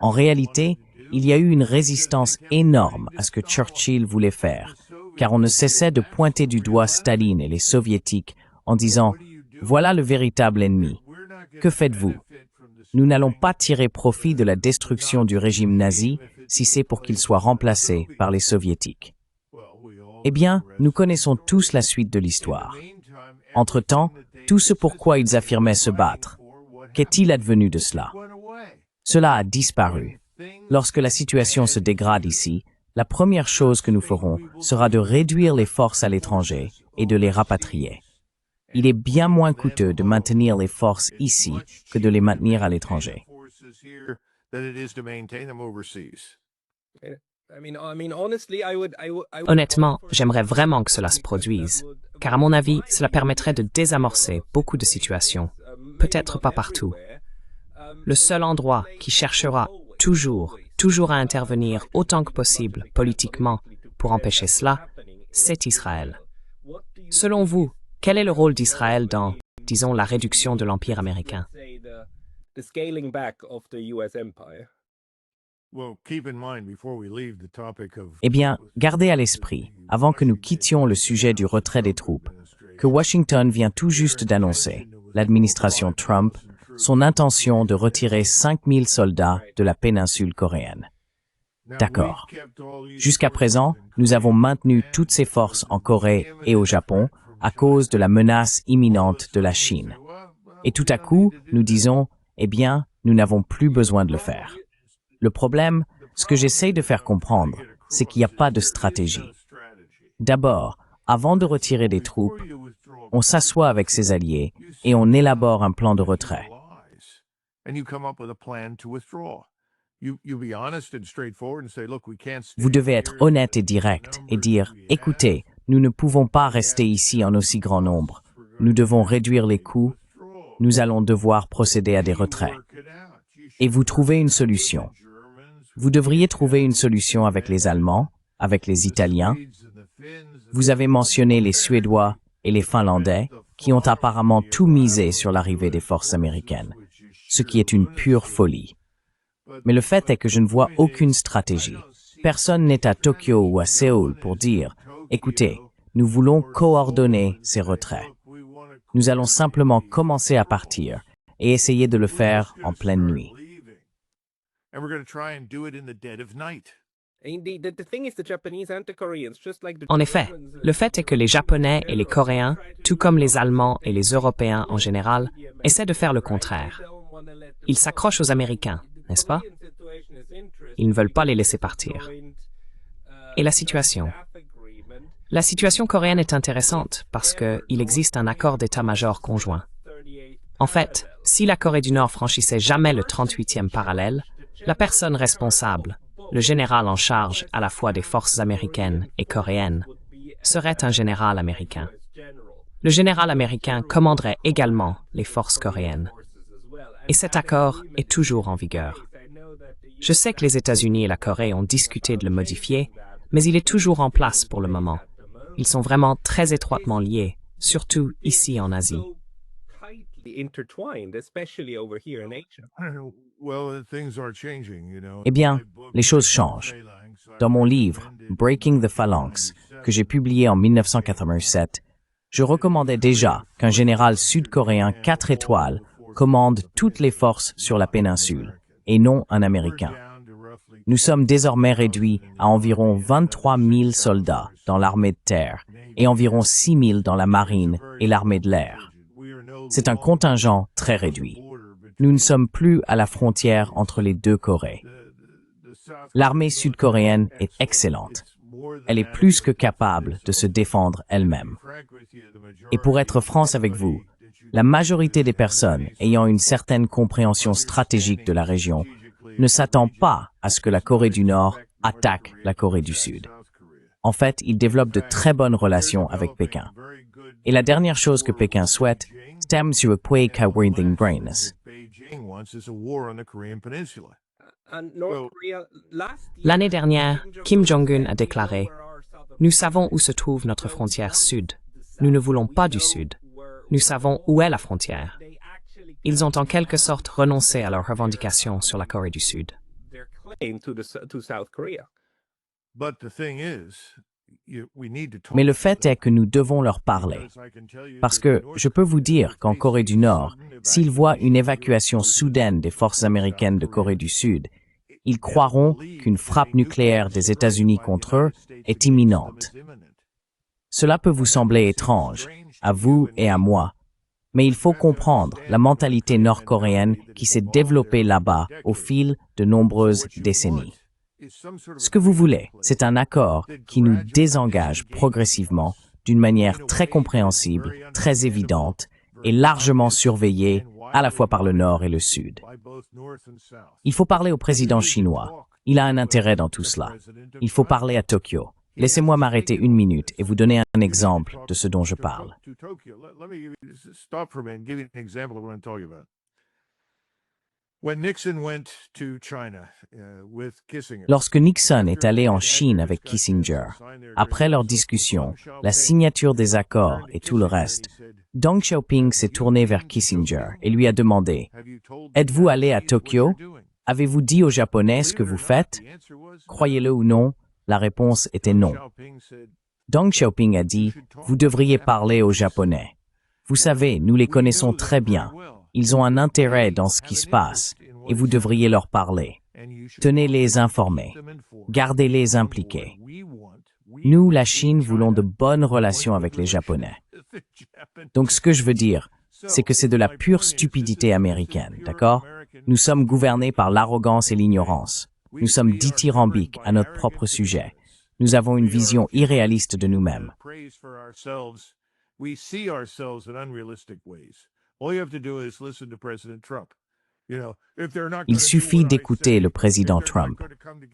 En réalité, il y a eu une résistance énorme à ce que Churchill voulait faire, car on ne cessait de pointer du doigt Staline et les Soviétiques en disant « Voilà le véritable ennemi. Que faites-vous? Nous n'allons pas tirer profit de la destruction du régime nazi si c'est pour qu'il soit remplacé par les Soviétiques. » Eh bien, nous connaissons tous la suite de l'histoire. Entre-temps, tout ce pourquoi ils affirmaient se battre. Qu'est-il advenu de cela? Cela a disparu. Lorsque la situation se dégrade ici, la première chose que nous ferons sera de réduire les forces à l'étranger et de les rapatrier. Il est bien moins coûteux de maintenir les forces ici que de les maintenir à l'étranger. Honnêtement, j'aimerais vraiment que cela se produise, car à mon avis, cela permettrait de désamorcer beaucoup de situations, peut-être pas partout. Le seul endroit qui cherchera toujours à intervenir autant que possible politiquement pour empêcher cela, c'est Israël. Selon vous, quel est le rôle d'Israël dans, disons, la réduction de l'Empire américain? Eh bien, gardez à l'esprit, avant que nous quittions le sujet du retrait des troupes, que Washington vient tout juste d'annoncer, l'administration Trump, son intention de retirer 5000 soldats de la péninsule coréenne. D'accord. Jusqu'à présent, nous avons maintenu toutes ces forces en Corée et au Japon à cause de la menace imminente de la Chine. Et tout à coup, nous disons, eh bien, nous n'avons plus besoin de le faire. Le problème, ce que j'essaie de faire comprendre, c'est qu'il n'y a pas de stratégie. D'abord, avant de retirer des troupes, on s'assoit avec ses alliés et on élabore un plan de retrait. Vous devez être honnête et direct et dire « Écoutez, nous ne pouvons pas rester ici en aussi grand nombre. Nous devons réduire les coûts. Nous allons devoir procéder à des retraits. » Et vous trouvez une solution. Vous devriez trouver une solution avec les Allemands, avec les Italiens. Vous avez mentionné les Suédois et les Finlandais qui ont apparemment tout misé sur l'arrivée des forces américaines, ce qui est une pure folie. Mais le fait est que je ne vois aucune stratégie. Personne n'est à Tokyo ou à Séoul pour dire « Écoutez, nous voulons coordonner ces retraits. Nous allons simplement commencer à partir et essayer de le faire en pleine nuit. » En effet, le fait est que les Japonais et les Coréens, tout comme les Allemands et les Européens en général, essaient de faire le contraire. Ils s'accrochent aux Américains, n'est-ce pas? Ils ne veulent pas les laisser partir. Et la situation? La situation coréenne est intéressante parce qu'il existe un accord d'état-major conjoint. En fait, si la Corée du Nord franchissait jamais le 38e parallèle, la personne responsable, le général en charge à la fois des forces américaines et coréennes, serait un général américain. Le général américain commanderait également les forces coréennes. Et cet accord est toujours en vigueur. Je sais que les États-Unis et la Corée ont discuté de le modifier, mais il est toujours en place pour le moment. Ils sont vraiment très étroitement liés, surtout ici en Asie. Eh bien, les choses changent. Dans mon livre « Breaking the Phalanx », que j'ai publié en 1987, je recommandais déjà qu'un général sud-coréen 4 étoiles commande toutes les forces sur la péninsule, et non un Américain. Nous sommes désormais réduits à environ 23 000 soldats dans l'armée de terre et environ 6 000 dans la marine et l'armée de l'air. C'est un contingent très réduit. Nous ne sommes plus à la frontière entre les deux Corées. L'armée sud-coréenne est excellente. Elle est plus que capable de se défendre elle-même. Et pour être franc avec vous, la majorité des personnes ayant une certaine compréhension stratégique de la région ne s'attend pas à ce que la Corée du Nord attaque la Corée du Sud. En fait, ils développent de très bonnes relations avec Pékin. Et la dernière chose que Pékin souhaite, c'est L'année dernière, Kim Jong-un a déclaré « Nous savons où se trouve notre frontière sud. Nous ne voulons pas du sud. Nous savons où est la frontière. » Ils ont en quelque sorte renoncé à leurs revendications sur la Corée du Sud. Mais le fait est que nous devons leur parler. Parce que je peux vous dire qu'en Corée du Nord, s'ils voient une évacuation soudaine des forces américaines de Corée du Sud, ils croiront qu'une frappe nucléaire des États-Unis contre eux est imminente. Cela peut vous sembler étrange, à vous et à moi, mais il faut comprendre la mentalité nord-coréenne qui s'est développée là-bas au fil de nombreuses décennies. Ce que vous voulez, c'est un accord qui nous désengage progressivement d'une manière très compréhensible, très évidente et largement surveillée à la fois par le Nord et le Sud. Il faut parler au président chinois. Il a un intérêt dans tout cela. Il faut parler à Tokyo. Laissez-moi m'arrêter une minute et vous donner un exemple de ce dont je parle. Lorsque Nixon est allé en Chine avec Kissinger, après leur discussion, la signature des accords et tout le reste, Deng Xiaoping s'est tourné vers Kissinger et lui a demandé « Êtes-vous allé à Tokyo? Avez-vous dit aux Japonais ce que vous faites? » Croyez-le ou non, la réponse était non. Deng Xiaoping a dit « Vous devriez parler aux Japonais. Vous savez, nous les connaissons très bien. Ils ont un intérêt dans ce qui se passe et vous devriez leur parler. Tenez-les informés. Gardez-les impliqués. Nous, la Chine, voulons de bonnes relations avec les Japonais. » Donc ce que je veux dire, c'est que c'est de la pure stupidité américaine, d'accord? Nous sommes gouvernés par l'arrogance et l'ignorance. Nous sommes dithyrambiques à notre propre sujet. Nous avons une vision irréaliste de nous-mêmes. Il suffit d'écouter le président Trump.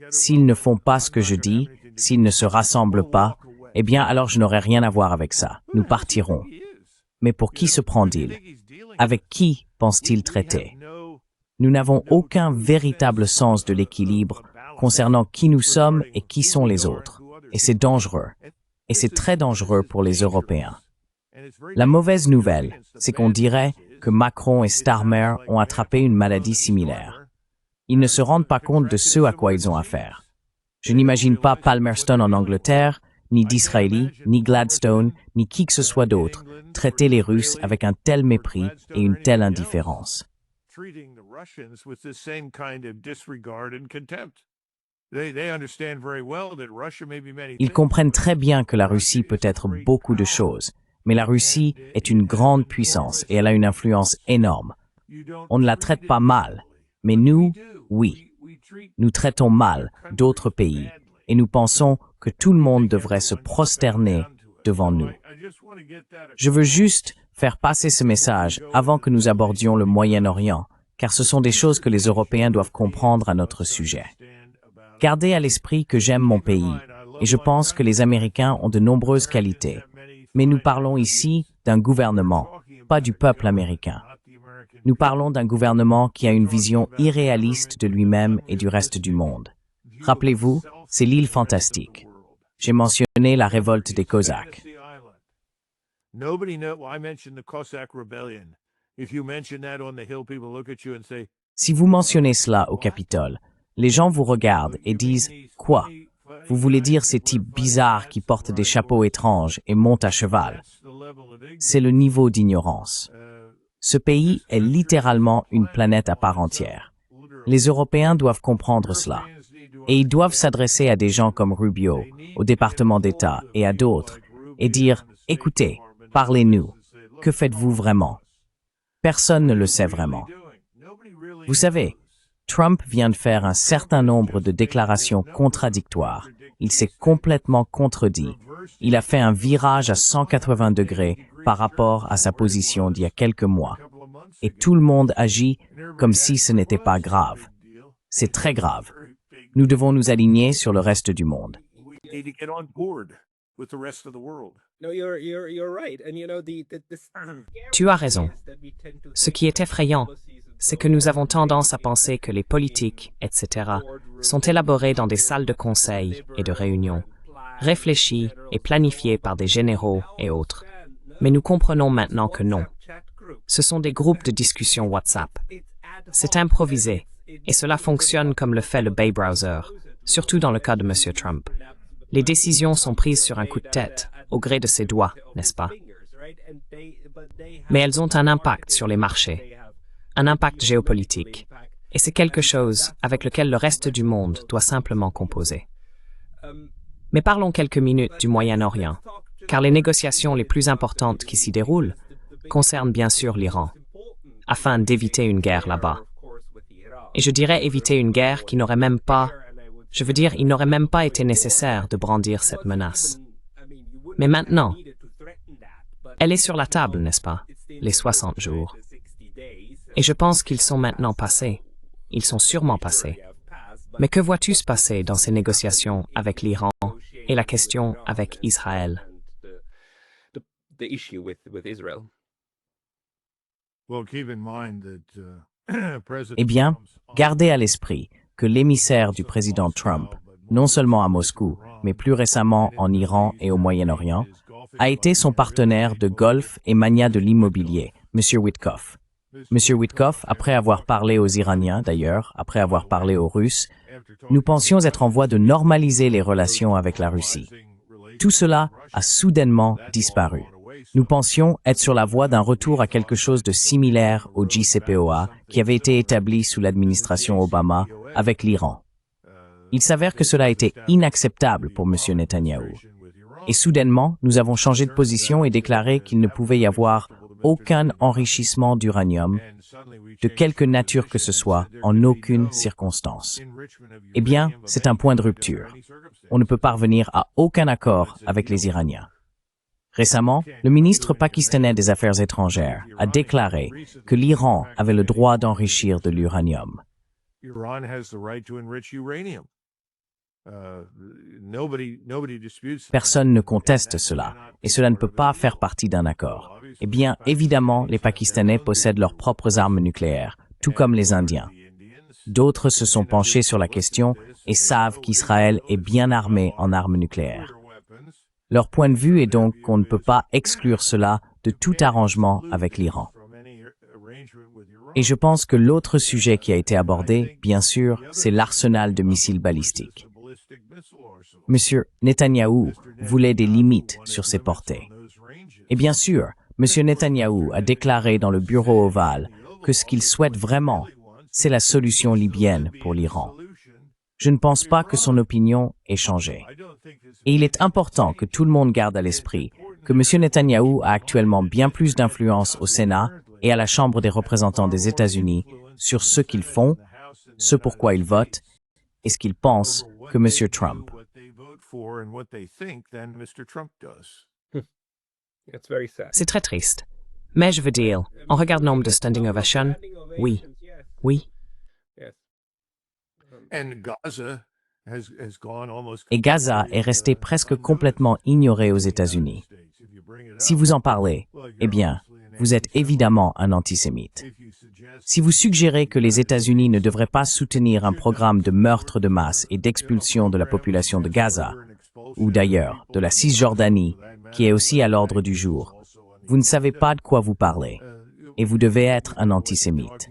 S'ils ne font pas ce que je dis, s'ils ne se rassemblent pas, eh bien alors je n'aurai rien à voir avec ça. Nous partirons. Mais pour qui se prend-il? Avec qui pense-t-il traiter? Nous n'avons aucun véritable sens de l'équilibre concernant qui nous sommes et qui sont les autres. Et c'est dangereux. Et c'est très dangereux pour les Européens. La mauvaise nouvelle, c'est qu'on dirait que Macron et Starmer ont attrapé une maladie similaire. Ils ne se rendent pas compte de ce à quoi ils ont affaire. Je n'imagine pas Palmerston en Angleterre, ni Disraeli, ni Gladstone, ni qui que ce soit d'autre traiter les Russes avec un tel mépris et une telle indifférence. Ils comprennent très bien que la Russie peut être beaucoup de choses, mais la Russie est une grande puissance et elle a une influence énorme. On ne la traite pas mal, mais nous, oui. Nous traitons mal d'autres pays et nous pensons que tout le monde devrait se prosterner devant nous. Je veux juste faire passer ce message avant que nous abordions le Moyen-Orient, car ce sont des choses que les Européens doivent comprendre à notre sujet. Gardez à l'esprit que j'aime mon pays, et je pense que les Américains ont de nombreuses qualités. Mais nous parlons ici d'un gouvernement, pas du peuple américain. Nous parlons d'un gouvernement qui a une vision irréaliste de lui-même et du reste du monde. Rappelez-vous, c'est l'île fantastique. J'ai mentionné la révolte des Cosaques. Nobody know. Well, I mentioned the Cossack Rebellion. If you mention that on the Hill, people look at you and say, Si vous mentionnez cela au Capitole, les gens vous regardent et disent « Quoi ? Vous voulez dire ces types bizarres qui portent des chapeaux étranges et montent à cheval ?» C'est le niveau d'ignorance. Ce pays est littéralement une planète à part entière. Les Européens doivent comprendre cela. Et ils doivent s'adresser à des gens comme Rubio, au département d'État et à d'autres, et dire « Écoutez, parlez-nous. Que faites-vous vraiment ?» Personne ne le sait vraiment. Vous savez, Trump vient de faire un certain nombre de déclarations contradictoires. Il s'est complètement contredit. Il a fait un virage à 180 degrés par rapport à sa position d'il y a quelques mois. Et tout le monde agit comme si ce n'était pas grave. C'est très grave. Nous devons nous aligner sur le reste du monde. Tu as raison. Ce qui est effrayant, c'est que nous avons tendance à penser que les politiques, etc., sont élaborés dans des salles de conseil et de réunions, réfléchis et planifiés par des généraux et autres. Mais nous comprenons maintenant que non. Ce sont des groupes de discussion WhatsApp. C'est improvisé, et cela fonctionne comme le fait le Bay Browser, surtout dans le cas de M. Trump. Les décisions sont prises sur un coup de tête, au gré de ses doigts, n'est-ce pas? Mais elles ont un impact sur les marchés, un impact géopolitique, et c'est quelque chose avec lequel le reste du monde doit simplement composer. Mais parlons quelques minutes du Moyen-Orient, car les négociations les plus importantes qui s'y déroulent concernent bien sûr l'Iran, afin d'éviter une guerre là-bas. Et je dirais éviter une guerre qui n'aurait même pas... Je veux dire, il n'aurait même pas été nécessaire de brandir cette menace. Mais maintenant, elle est sur la table, n'est-ce pas? Les 60 jours. Et je pense qu'ils sont maintenant passés. Ils sont sûrement passés. Mais que vois-tu se passer dans ces négociations avec l'Iran et la question avec Israël? Eh bien, gardez à l'esprit que l'émissaire du président Trump, non seulement à Moscou, mais plus récemment en Iran et au Moyen-Orient, a été son partenaire de golf et mania de l'immobilier, M. Witkoff. M. Witkoff, après avoir parlé aux Iraniens, d'ailleurs, après avoir parlé aux Russes, nous pensions être en voie de normaliser les relations avec la Russie. Tout cela a soudainement disparu. Nous pensions être sur la voie d'un retour à quelque chose de similaire au JCPOA qui avait été établi sous l'administration Obama avec l'Iran. Il s'avère que cela était inacceptable pour M. Netanyahou. Et soudainement, nous avons changé de position et déclaré qu'il ne pouvait y avoir aucun enrichissement d'uranium, de quelque nature que ce soit, en aucune circonstance. Eh bien, c'est un point de rupture. On ne peut parvenir à aucun accord avec les Iraniens. Récemment, le ministre pakistanais des Affaires étrangères a déclaré que l'Iran avait le droit d'enrichir de l'uranium. Personne ne conteste cela, et cela ne peut pas faire partie d'un accord. Eh bien, évidemment, les Pakistanais possèdent leurs propres armes nucléaires, tout comme les Indiens. D'autres se sont penchés sur la question et savent qu'Israël est bien armé en armes nucléaires. Leur point de vue est donc qu'on ne peut pas exclure cela de tout arrangement avec l'Iran. Et je pense que l'autre sujet qui a été abordé, bien sûr, c'est l'arsenal de missiles balistiques. M. Netanyahou voulait des limites sur ses portées. Et bien sûr, M. Netanyahou a déclaré dans le bureau ovale que ce qu'il souhaite vraiment, c'est la solution libyenne pour l'Iran. Je ne pense pas que son opinion ait changé. Et il est important que tout le monde garde à l'esprit que M. Netanyahou a actuellement bien plus d'influence au Sénat et à la Chambre des représentants des États-Unis sur ce qu'ils font, ce pourquoi ils votent et ce qu'ils pensent que M. Trump. C'est très triste. Mais je veux dire, on regarde le nombre de standing ovation, oui, oui. Et Gaza est resté presque complètement ignoré aux États-Unis. Si vous en parlez, eh bien, vous êtes évidemment un antisémite. Si vous suggérez que les États-Unis ne devraient pas soutenir un programme de meurtre de masse et d'expulsion de la population de Gaza, ou d'ailleurs de la Cisjordanie, qui est aussi à l'ordre du jour, vous ne savez pas de quoi vous parlez, et vous devez être un antisémite.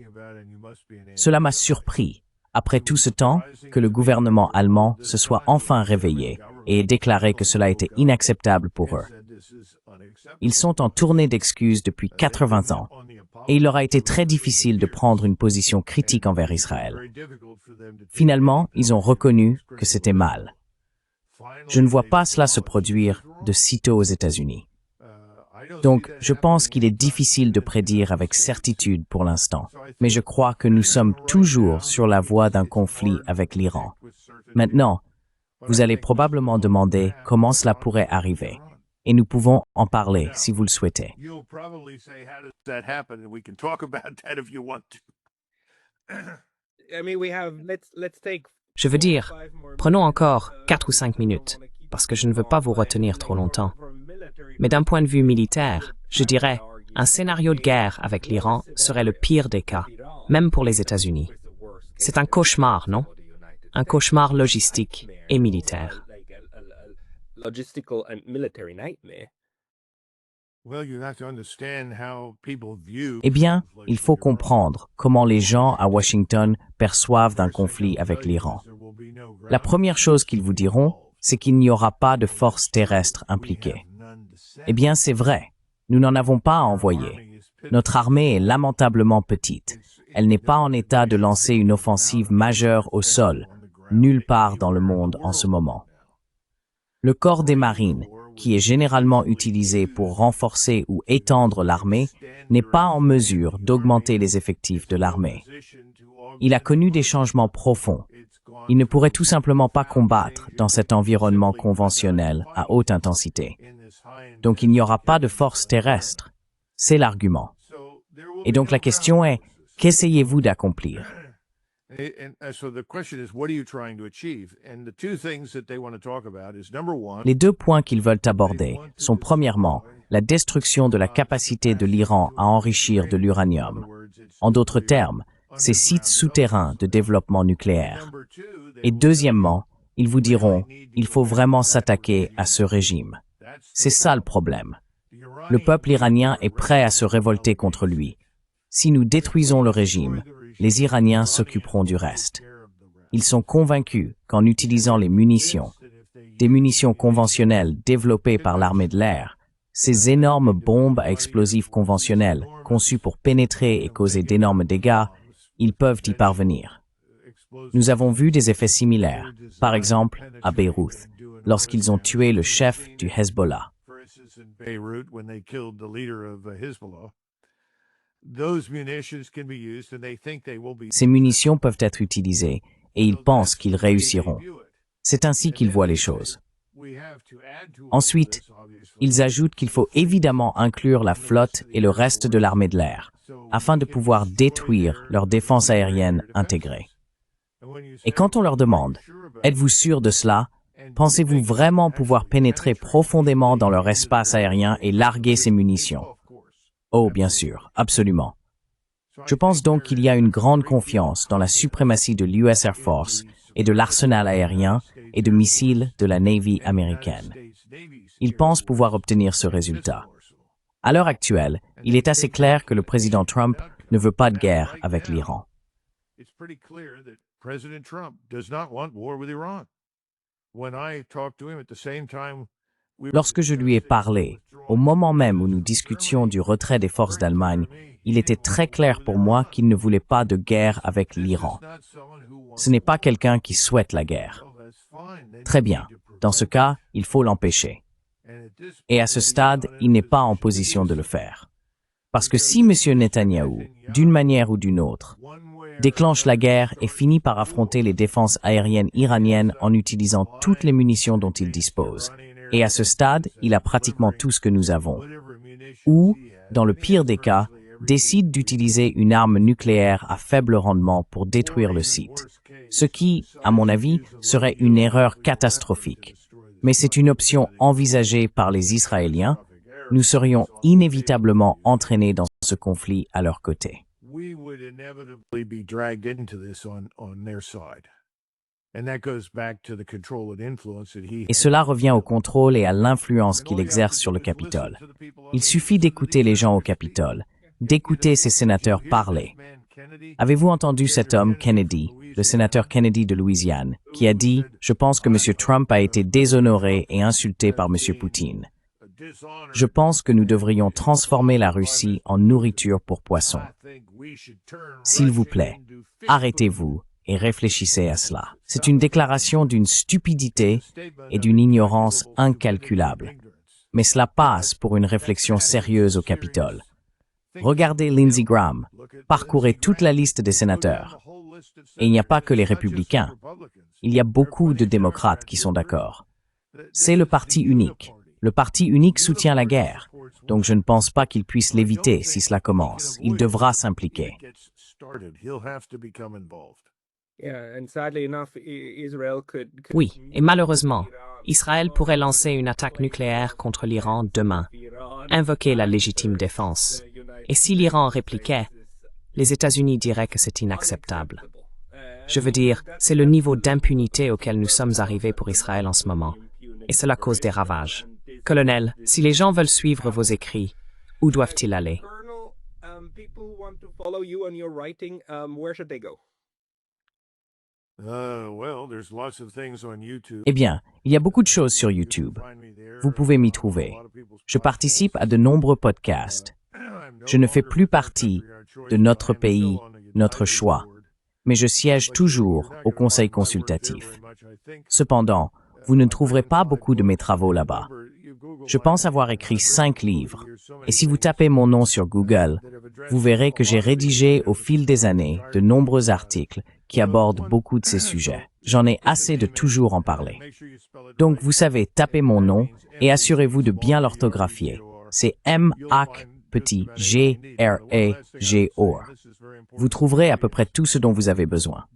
Cela m'a surpris, après tout ce temps, que le gouvernement allemand se soit enfin réveillé et ait déclaré que cela était inacceptable pour eux. Ils sont en tournée d'excuses depuis 80 ans, et il leur a été très difficile de prendre une position critique envers Israël. Finalement, ils ont reconnu que c'était mal. Je ne vois pas cela se produire de sitôt aux États-Unis. Donc, je pense qu'il est difficile de prédire avec certitude pour l'instant, mais je crois que nous sommes toujours sur la voie d'un conflit avec l'Iran. Maintenant, vous allez probablement demander comment cela pourrait arriver, et nous pouvons en parler si vous le souhaitez. Je veux dire, prenons encore 4 ou 5 minutes, parce que je ne veux pas vous retenir trop longtemps. Mais d'un point de vue militaire, je dirais, un scénario de guerre avec l'Iran serait le pire des cas, même pour les États-Unis. C'est un cauchemar, non? Un cauchemar logistique et militaire. Eh bien, il faut comprendre comment les gens à Washington perçoivent d'un conflit avec l'Iran. La première chose qu'ils vous diront, c'est qu'il n'y aura pas de forces terrestres impliquées. Eh bien, c'est vrai. Nous n'en avons pas à envoyer. Notre armée est lamentablement petite. Elle n'est pas en état de lancer une offensive majeure au sol, nulle part dans le monde en ce moment. Le corps des marines, qui est généralement utilisé pour renforcer ou étendre l'armée, n'est pas en mesure d'augmenter les effectifs de l'armée. Il a connu des changements profonds. Il ne pourrait tout simplement pas combattre dans cet environnement conventionnel à haute intensité. Donc il n'y aura pas de force terrestre. C'est l'argument. Et donc la question est, qu'essayez-vous d'accomplir? Les deux points qu'ils veulent aborder sont premièrement la destruction de la capacité de l'Iran à enrichir de l'uranium. En d'autres termes, ces sites souterrains de développement nucléaire. Et deuxièmement, ils vous diront, il faut vraiment s'attaquer à ce régime. C'est ça le problème. Le peuple iranien est prêt à se révolter contre lui. Si nous détruisons le régime, les Iraniens s'occuperont du reste. Ils sont convaincus qu'en utilisant les munitions, des munitions conventionnelles développées par l'armée de l'air, ces énormes bombes à explosifs conventionnels conçues pour pénétrer et causer d'énormes dégâts, ils peuvent y parvenir. Nous avons vu des effets similaires, par exemple à Beyrouth, lorsqu'ils ont tué le chef du Hezbollah. Ces munitions peuvent être utilisées et ils pensent qu'ils réussiront. C'est ainsi qu'ils voient les choses. Ensuite, ils ajoutent qu'il faut évidemment inclure la flotte et le reste de l'armée de l'air, afin de pouvoir détruire leur défense aérienne intégrée. Et quand on leur demande, êtes-vous sûr de cela? Pensez-vous vraiment pouvoir pénétrer profondément dans leur espace aérien et larguer ces munitions? Oh, bien sûr, absolument. Je pense donc qu'il y a une grande confiance dans la suprématie de l'US Air Force et de l'arsenal aérien et de missiles de la Navy américaine. Ils pensent pouvoir obtenir ce résultat. À l'heure actuelle, il est assez clair que le président Trump ne veut pas de guerre avec l'Iran. Lorsque je lui ai parlé, au moment même où nous discutions du retrait des forces d'Allemagne, il était très clair pour moi qu'il ne voulait pas de guerre avec l'Iran. Ce n'est pas quelqu'un qui souhaite la guerre. Très bien. Dans ce cas, il faut l'empêcher. Et à ce stade, il n'est pas en position de le faire. Parce que si M. Netanyahou, d'une manière ou d'une autre, déclenche la guerre et finit par affronter les défenses aériennes iraniennes en utilisant toutes les munitions dont il dispose, et à ce stade, il a pratiquement tout ce que nous avons, ou, dans le pire des cas, décide d'utiliser une arme nucléaire à faible rendement pour détruire le site, ce qui, à mon avis, serait une erreur catastrophique. Mais c'est une option envisagée par les Israéliens. Nous serions inévitablement entraînés dans ce conflit à leur côté. Et cela revient au contrôle et à l'influence qu'il exerce sur le Capitole. Il suffit d'écouter les gens au Capitole, d'écouter ces sénateurs parler. Avez-vous entendu cet homme Kennedy, le sénateur Kennedy de Louisiane, qui a dit « Je pense que M. Trump a été déshonoré et insulté par M. Poutine. Je pense que nous devrions transformer la Russie en nourriture pour poissons. S'il vous plaît, arrêtez-vous et réfléchissez à cela. C'est une déclaration d'une stupidité et d'une ignorance incalculable. Mais cela passe pour une réflexion sérieuse au Capitole. Regardez Lindsey Graham, parcourez toute la liste des sénateurs. Et il n'y a pas que les républicains. Il y a beaucoup de démocrates qui sont d'accord. C'est le parti unique. Le parti unique soutient la guerre, donc je ne pense pas qu'il puisse l'éviter si cela commence. Il devra s'impliquer. Oui, et malheureusement, Israël pourrait lancer une attaque nucléaire contre l'Iran demain, invoquer la légitime défense. Et si l'Iran répliquait, les États-Unis diraient que c'est inacceptable. Je veux dire, c'est le niveau d'impunité auquel nous sommes arrivés pour Israël en ce moment, et cela cause des ravages. Colonel, si les gens veulent suivre vos écrits, où doivent-ils aller? Eh bien, il y a beaucoup de choses sur YouTube. Vous pouvez m'y trouver. Je participe à de nombreux podcasts. Je ne fais plus partie de Notre pays, notre choix, mais je siège toujours au Conseil consultatif. Cependant, vous ne trouverez pas beaucoup de mes travaux là-bas. Je pense avoir écrit 5 livres, et si vous tapez mon nom sur Google, vous verrez que j'ai rédigé au fil des années de nombreux articles qui abordent beaucoup de ces sujets. J'en ai assez de toujours en parler. Donc, vous savez, tapez mon nom et assurez-vous de bien l'orthographier. C'est M-A-C-G-R-A-G-O. Vous trouverez à peu près tout ce dont vous avez besoin.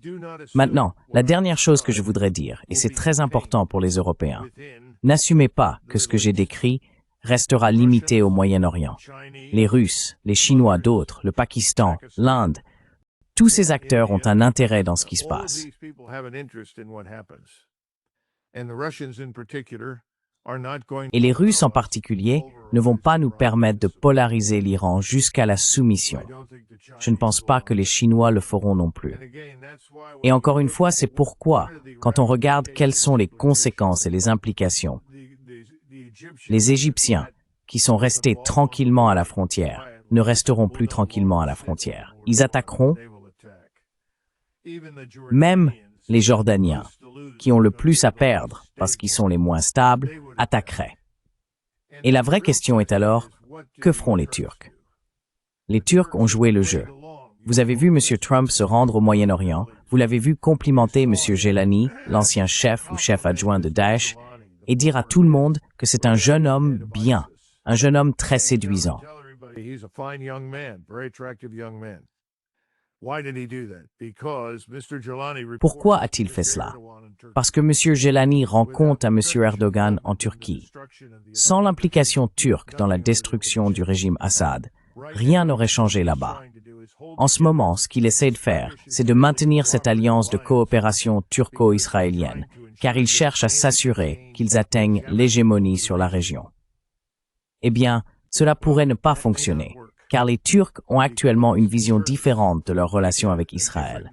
Maintenant, la dernière chose que je voudrais dire, et c'est très important pour les Européens, n'assumez pas que ce que j'ai décrit restera limité au Moyen-Orient. Les Russes, les Chinois, d'autres, le Pakistan, l'Inde, tous ces acteurs ont un intérêt dans ce qui se passe. Et les Russes en particulier ne vont pas nous permettre de polariser l'Iran jusqu'à la soumission. Je ne pense pas que les Chinois le feront non plus. Et encore une fois, c'est pourquoi, quand on regarde quelles sont les conséquences et les implications, les Égyptiens, qui sont restés tranquillement à la frontière, ne resteront plus tranquillement à la frontière. Ils attaqueront. Même les Jordaniens, qui ont le plus à perdre parce qu'ils sont les moins stables, attaqueraient. Et la vraie question est alors, que feront les Turcs? Les Turcs ont joué le jeu. Vous avez vu M. Trump se rendre au Moyen-Orient, vous l'avez vu complimenter M. Jelani, l'ancien chef ou chef adjoint de Daesh, et dire à tout le monde que c'est un jeune homme bien, un jeune homme très séduisant. Pourquoi a-t-il fait cela? Parce que M. Jelani rend compte à M. Erdogan en Turquie. Sans l'implication turque dans la destruction du régime Assad, rien n'aurait changé là-bas. En ce moment, ce qu'il essaie de faire, c'est de maintenir cette alliance de coopération turco-israélienne, car il cherche à s'assurer qu'ils atteignent l'hégémonie sur la région. Eh bien, cela pourrait ne pas fonctionner, car les Turcs ont actuellement une vision différente de leur relation avec Israël.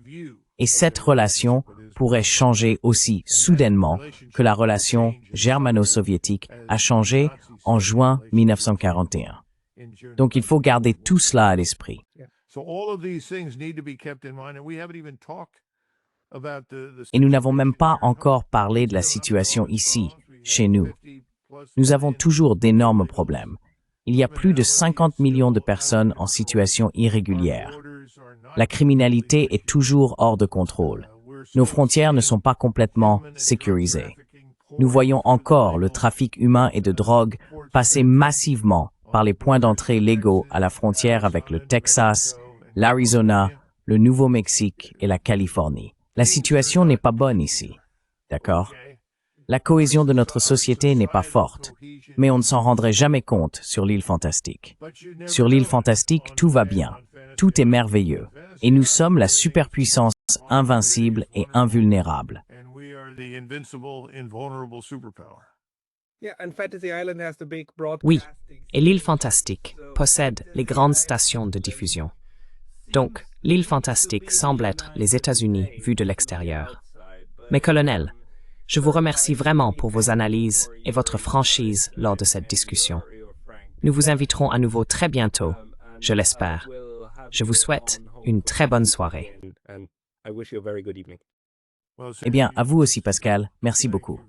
Et cette relation pourrait changer aussi soudainement que la relation germano-soviétique a changé en juin 1941. Donc il faut garder tout cela à l'esprit. Et nous n'avons même pas encore parlé de la situation ici, chez nous. Nous avons toujours d'énormes problèmes. Il y a plus de 50 millions de personnes en situation irrégulière. La criminalité est toujours hors de contrôle. Nos frontières ne sont pas complètement sécurisées. Nous voyons encore le trafic humain et de drogue passer massivement par les points d'entrée légaux à la frontière avec le Texas, l'Arizona, le Nouveau-Mexique et la Californie. La situation n'est pas bonne ici. D'accord? La cohésion de notre société n'est pas forte, mais on ne s'en rendrait jamais compte sur l'île fantastique. Sur l'île fantastique, tout va bien, tout est merveilleux, et nous sommes la superpuissance invincible et invulnérable. are the invincible, invulnerable superpower. Oui, et l'île Fantastique possède les grandes stations de diffusion. Donc, l'île Fantastique semble être les États-Unis vus de l'extérieur. Mais colonel, je vous remercie vraiment pour vos analyses et votre franchise lors de cette discussion. Nous vous inviterons à nouveau très bientôt, je l'espère. Je vous souhaite une très bonne soirée. Eh bien, à vous aussi, Pascal. Merci beaucoup.